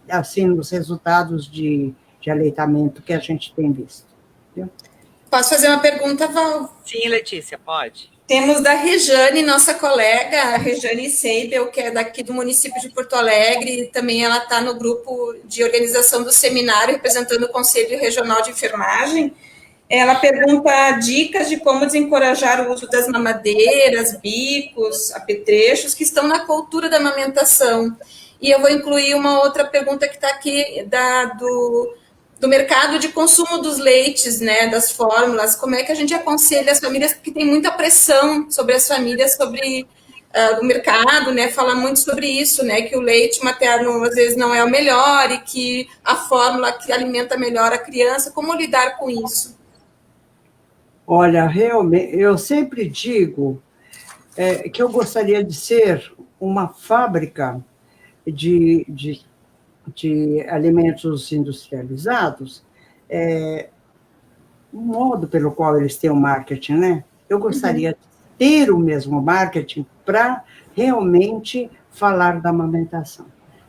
assim, nos resultados de aleitamento que a gente tem visto. Viu? Posso fazer uma pergunta, Val? Sim, Letícia, pode. Temos da Rejane, nossa colega, a Rejane Seibel, que é daqui do município de Porto Alegre, também ela está no grupo de organização do seminário, representando o Conselho Regional de Enfermagem. Ela pergunta dicas de como desencorajar o uso das mamadeiras, bicos, apetrechos, que estão na cultura da amamentação. E eu vou incluir uma outra pergunta que está aqui, do do mercado de consumo dos leites, né, das fórmulas, como é que a gente aconselha as famílias, porque tem muita pressão sobre as famílias, sobre o mercado, né, fala muito sobre isso, né, que o leite materno às vezes não é o melhor e que a fórmula que alimenta melhor a criança, como lidar com isso? Olha, realmente, eu sempre digo que eu gostaria de ser uma fábrica de alimentos industrializados, o modo pelo qual eles têm o marketing, né? Eu gostaria de ter o mesmo marketing para realmente falar da amamentação.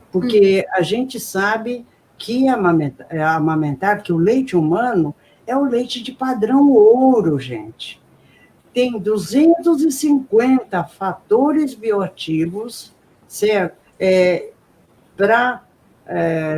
Porque a gente sabe que amamentar, que o leite humano é o leite de padrão ouro, gente. Tem 250 fatores bioativos, certo? Para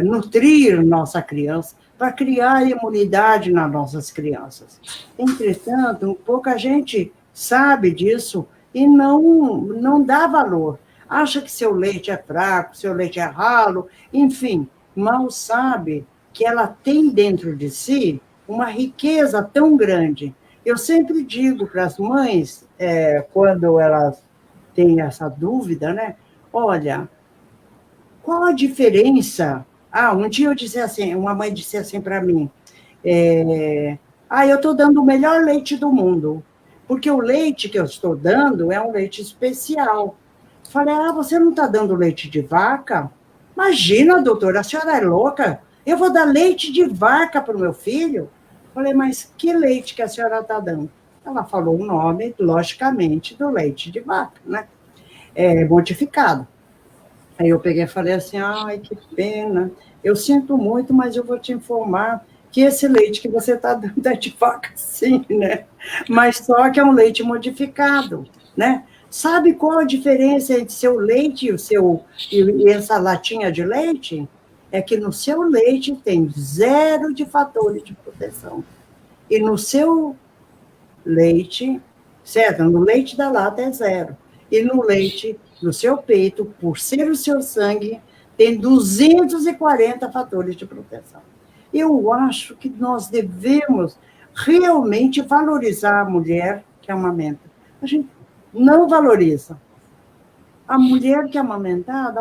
nutrir nossa criança, para criar imunidade nas nossas crianças. Entretanto, pouca gente sabe disso e não dá valor. Acha que seu leite é fraco, seu leite é ralo, enfim, mal sabe que ela tem dentro de si uma riqueza tão grande. Eu sempre digo para as mães, quando elas têm essa dúvida, né? Olha, qual a diferença? Um dia eu disse assim, uma mãe disse assim para mim, eu estou dando o melhor leite do mundo, porque o leite que eu estou dando é um leite especial. Falei, você não está dando leite de vaca? Imagina, doutora, a senhora é louca? Eu vou dar leite de vaca para o meu filho? Falei, mas que leite que a senhora está dando? Ela falou o nome, logicamente, do leite de vaca, né? Modificado. Aí eu peguei e falei assim, ai, que pena, eu sinto muito, mas eu vou te informar que esse leite que você está dando é de vaca, sim, né? Mas só que é um leite modificado, né? Sabe qual a diferença entre seu leite e essa latinha de leite? É que no seu leite tem 0 de fatores de proteção. E no seu leite, certo? No leite da lata é 0. E no leite do seu peito, por ser o seu sangue, tem 240 fatores de proteção. Eu acho que nós devemos realmente valorizar a mulher que amamenta. A gente não valoriza. A mulher que amamenta,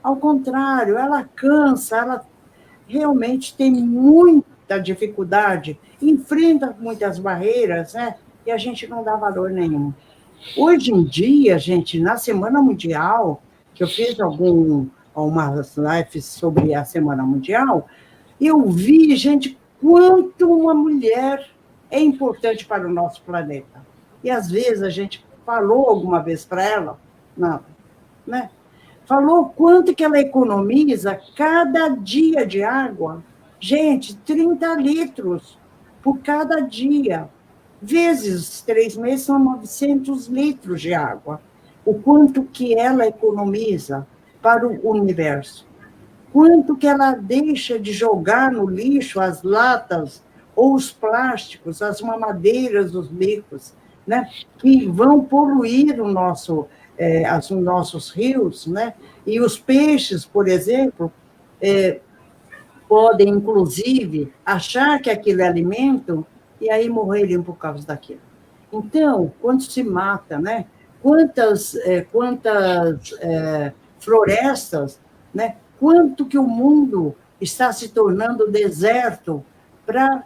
ao contrário, ela cansa, ela realmente tem muita dificuldade, enfrenta muitas barreiras, né? E a gente não dá valor nenhum. Hoje em dia, gente, na Semana Mundial, que eu fiz algumas lives sobre a Semana Mundial, eu vi, gente, quanto uma mulher é importante para o nosso planeta. E, às vezes, a gente falou alguma vez para ela, nada, né? Falou quanto que ela economiza cada dia de água. Gente, 30 litros por cada dia. Vezes 3 meses, são 900 litros de água. O quanto que ela economiza para o universo. Quanto que ela deixa de jogar no lixo as latas ou os plásticos, as mamadeiras, os bicos, né, que vão poluir os nossos rios, né? E os peixes, por exemplo, podem, inclusive, achar que aquilo é alimento e aí morrerem por causa daquilo. Então, quando se mata, né? Quantas florestas, né? Quanto que o mundo está se tornando deserto para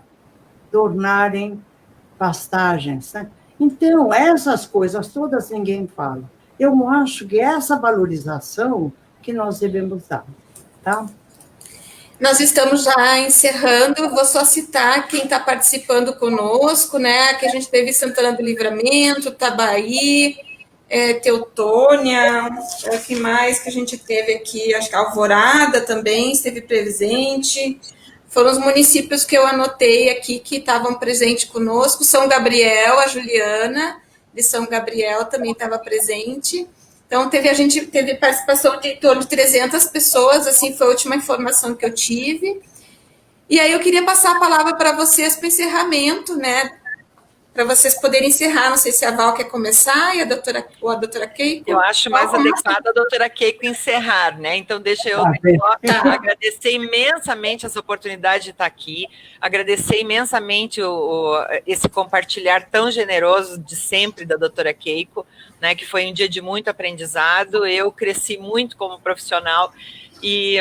tornarem pastagens, né? Então, essas coisas todas ninguém fala. Eu acho que essa valorização que nós devemos dar, tá? Nós estamos já encerrando, vou só citar quem está participando conosco, né? Que a gente teve Santana do Livramento, Tabaí, Teutônia, que mais que a gente teve aqui? Acho que Alvorada também esteve presente. Foram os municípios que eu anotei aqui que estavam presentes conosco. São Gabriel, a Juliana, de São Gabriel, também estava presente. Então, a gente teve participação de em torno de 300 pessoas, assim, foi a última informação que eu tive. E aí eu queria passar a palavra para vocês para encerramento, né? para vocês poderem encerrar. Não sei se a Val quer começar e a doutora Keiko. Eu acho mais adequado a doutora Keiko encerrar, né? Então, deixa eu agradecer imensamente essa oportunidade de estar aqui, agradecer imensamente esse compartilhar tão generoso de sempre da doutora Keiko, né? Que foi um dia de muito aprendizado. Eu cresci muito como profissional. E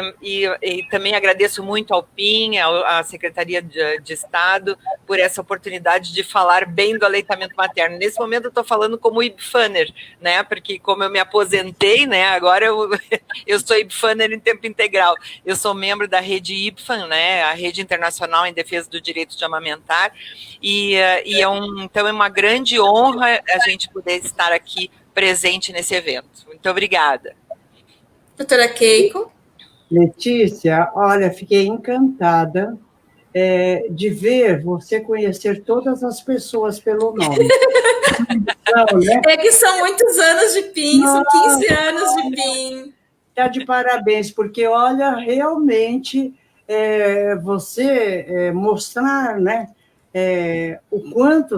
também agradeço muito ao PIN, à Secretaria de Estado, por essa oportunidade de falar bem do aleitamento materno. Nesse momento eu estou falando como IBFANER, né? Porque como eu me aposentei, né? Agora eu sou IBFANER em tempo integral. Eu sou membro da rede IBFAN, né? A Rede Internacional em Defesa do Direito de Amamentar. Então é uma grande honra a gente poder estar aqui presente nesse evento. Muito obrigada. Doutora Keiko. Letícia, olha, fiquei encantada de ver você conhecer todas as pessoas pelo nome. Então, né? É que são muitos anos de PIN, são 15 anos de PIN. Está de parabéns, porque, olha, realmente você mostrar, né, o quanto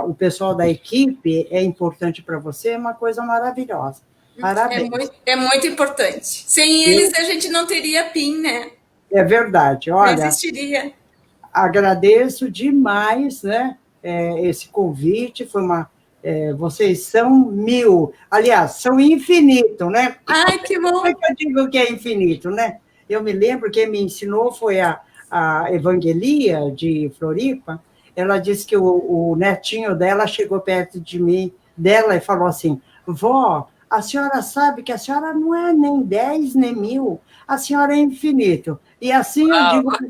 o pessoal da equipe é importante para você é uma coisa maravilhosa. Parabéns. É muito importante. Sem eles, a gente não teria PIN, né? É verdade. Olha, não existiria. Agradeço demais, né, esse convite. Foi vocês são 1000. Aliás, são infinito, né? Ai, que bom! Como é que eu digo que é infinito, né? Eu me lembro, quem me ensinou foi a Evangelia, de Floripa. Ela disse que o netinho dela chegou perto de mim, e falou assim: vó, a senhora sabe que a senhora não é nem 10, nem 1000, a senhora é infinito. E assim eu digo para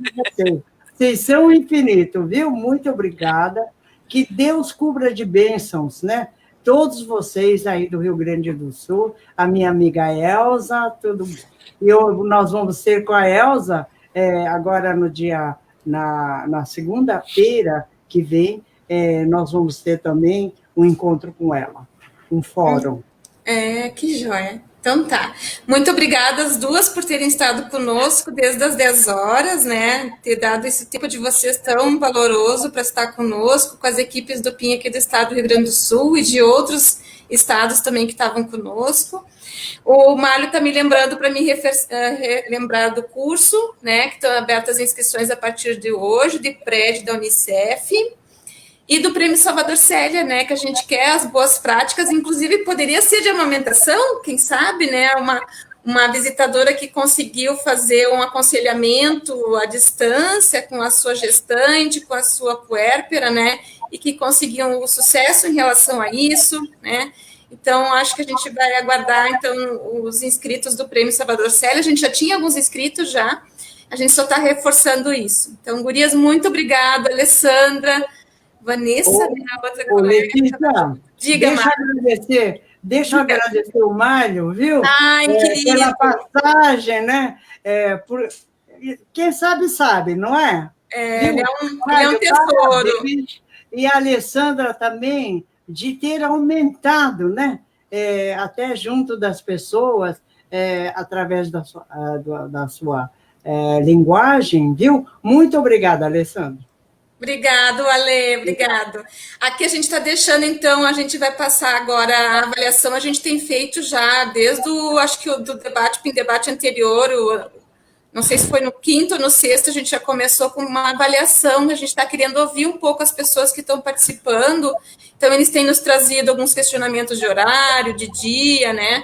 vocês são infinito, viu? Muito obrigada. Que Deus cubra de bênçãos, né? Todos vocês aí do Rio Grande do Sul, a minha amiga Elza, tudo. Nós vamos ter com a Elza, agora na segunda-feira que vem, nós vamos ter também um encontro com ela, um fórum. Que joia. Então tá. Muito obrigada as duas por terem estado conosco desde as 10 horas, né? Ter dado esse tempo de vocês tão valoroso para estar conosco, com as equipes do PIN aqui do estado do Rio Grande do Sul e de outros estados também que estavam conosco. O Mário está me lembrando para me lembrar do curso, né? Que estão abertas as inscrições a partir de hoje, de prédio da Unicef. E do Prêmio Salvador Célia, né, que a gente quer as boas práticas, inclusive poderia ser de amamentação, quem sabe, né, uma visitadora que conseguiu fazer um aconselhamento à distância com a sua gestante, com a sua puérpera, né, e que conseguiu um sucesso em relação a isso, né. Então, acho que a gente vai aguardar, então, os inscritos do Prêmio Salvador Célia. A gente já tinha alguns inscritos já, a gente só está reforçando isso. Então, gurias, muito obrigada, Alessandra, Vanessa, minha outra colega. Letícia, diga, deixa eu agradecer o Mário, viu? Ai, querido. Pela passagem, né? Quem sabe, não é? Ele é um tesouro. E a Alessandra também, de ter aumentado, né? Até junto das pessoas, através da sua linguagem, viu? Muito obrigada, Alessandra. Obrigado, Ale, obrigado. Aqui a gente está deixando, então, a gente vai passar agora a avaliação. A gente tem feito já desde acho que do debate anterior, não sei se foi no quinto ou no sexto, a gente já começou com uma avaliação. A gente está querendo ouvir um pouco as pessoas que estão participando. Então, eles têm nos trazido alguns questionamentos de horário, de dia, né?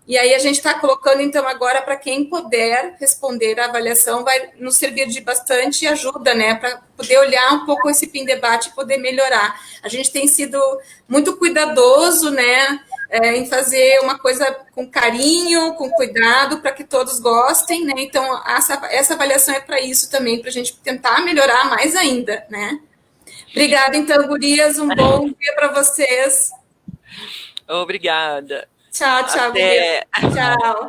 E aí a gente está colocando, então, agora, para quem puder responder a avaliação, vai nos servir de bastante ajuda, né? Para poder olhar um pouco esse PIN debate e poder melhorar. A gente tem sido muito cuidadoso, né? Em fazer uma coisa com carinho, com cuidado, para que todos gostem, né? Então, essa avaliação é para isso também, para a gente tentar melhorar mais ainda, né? Obrigada, então, gurias. Um bom dia para vocês. Obrigada. Tchau, Até. Tchau.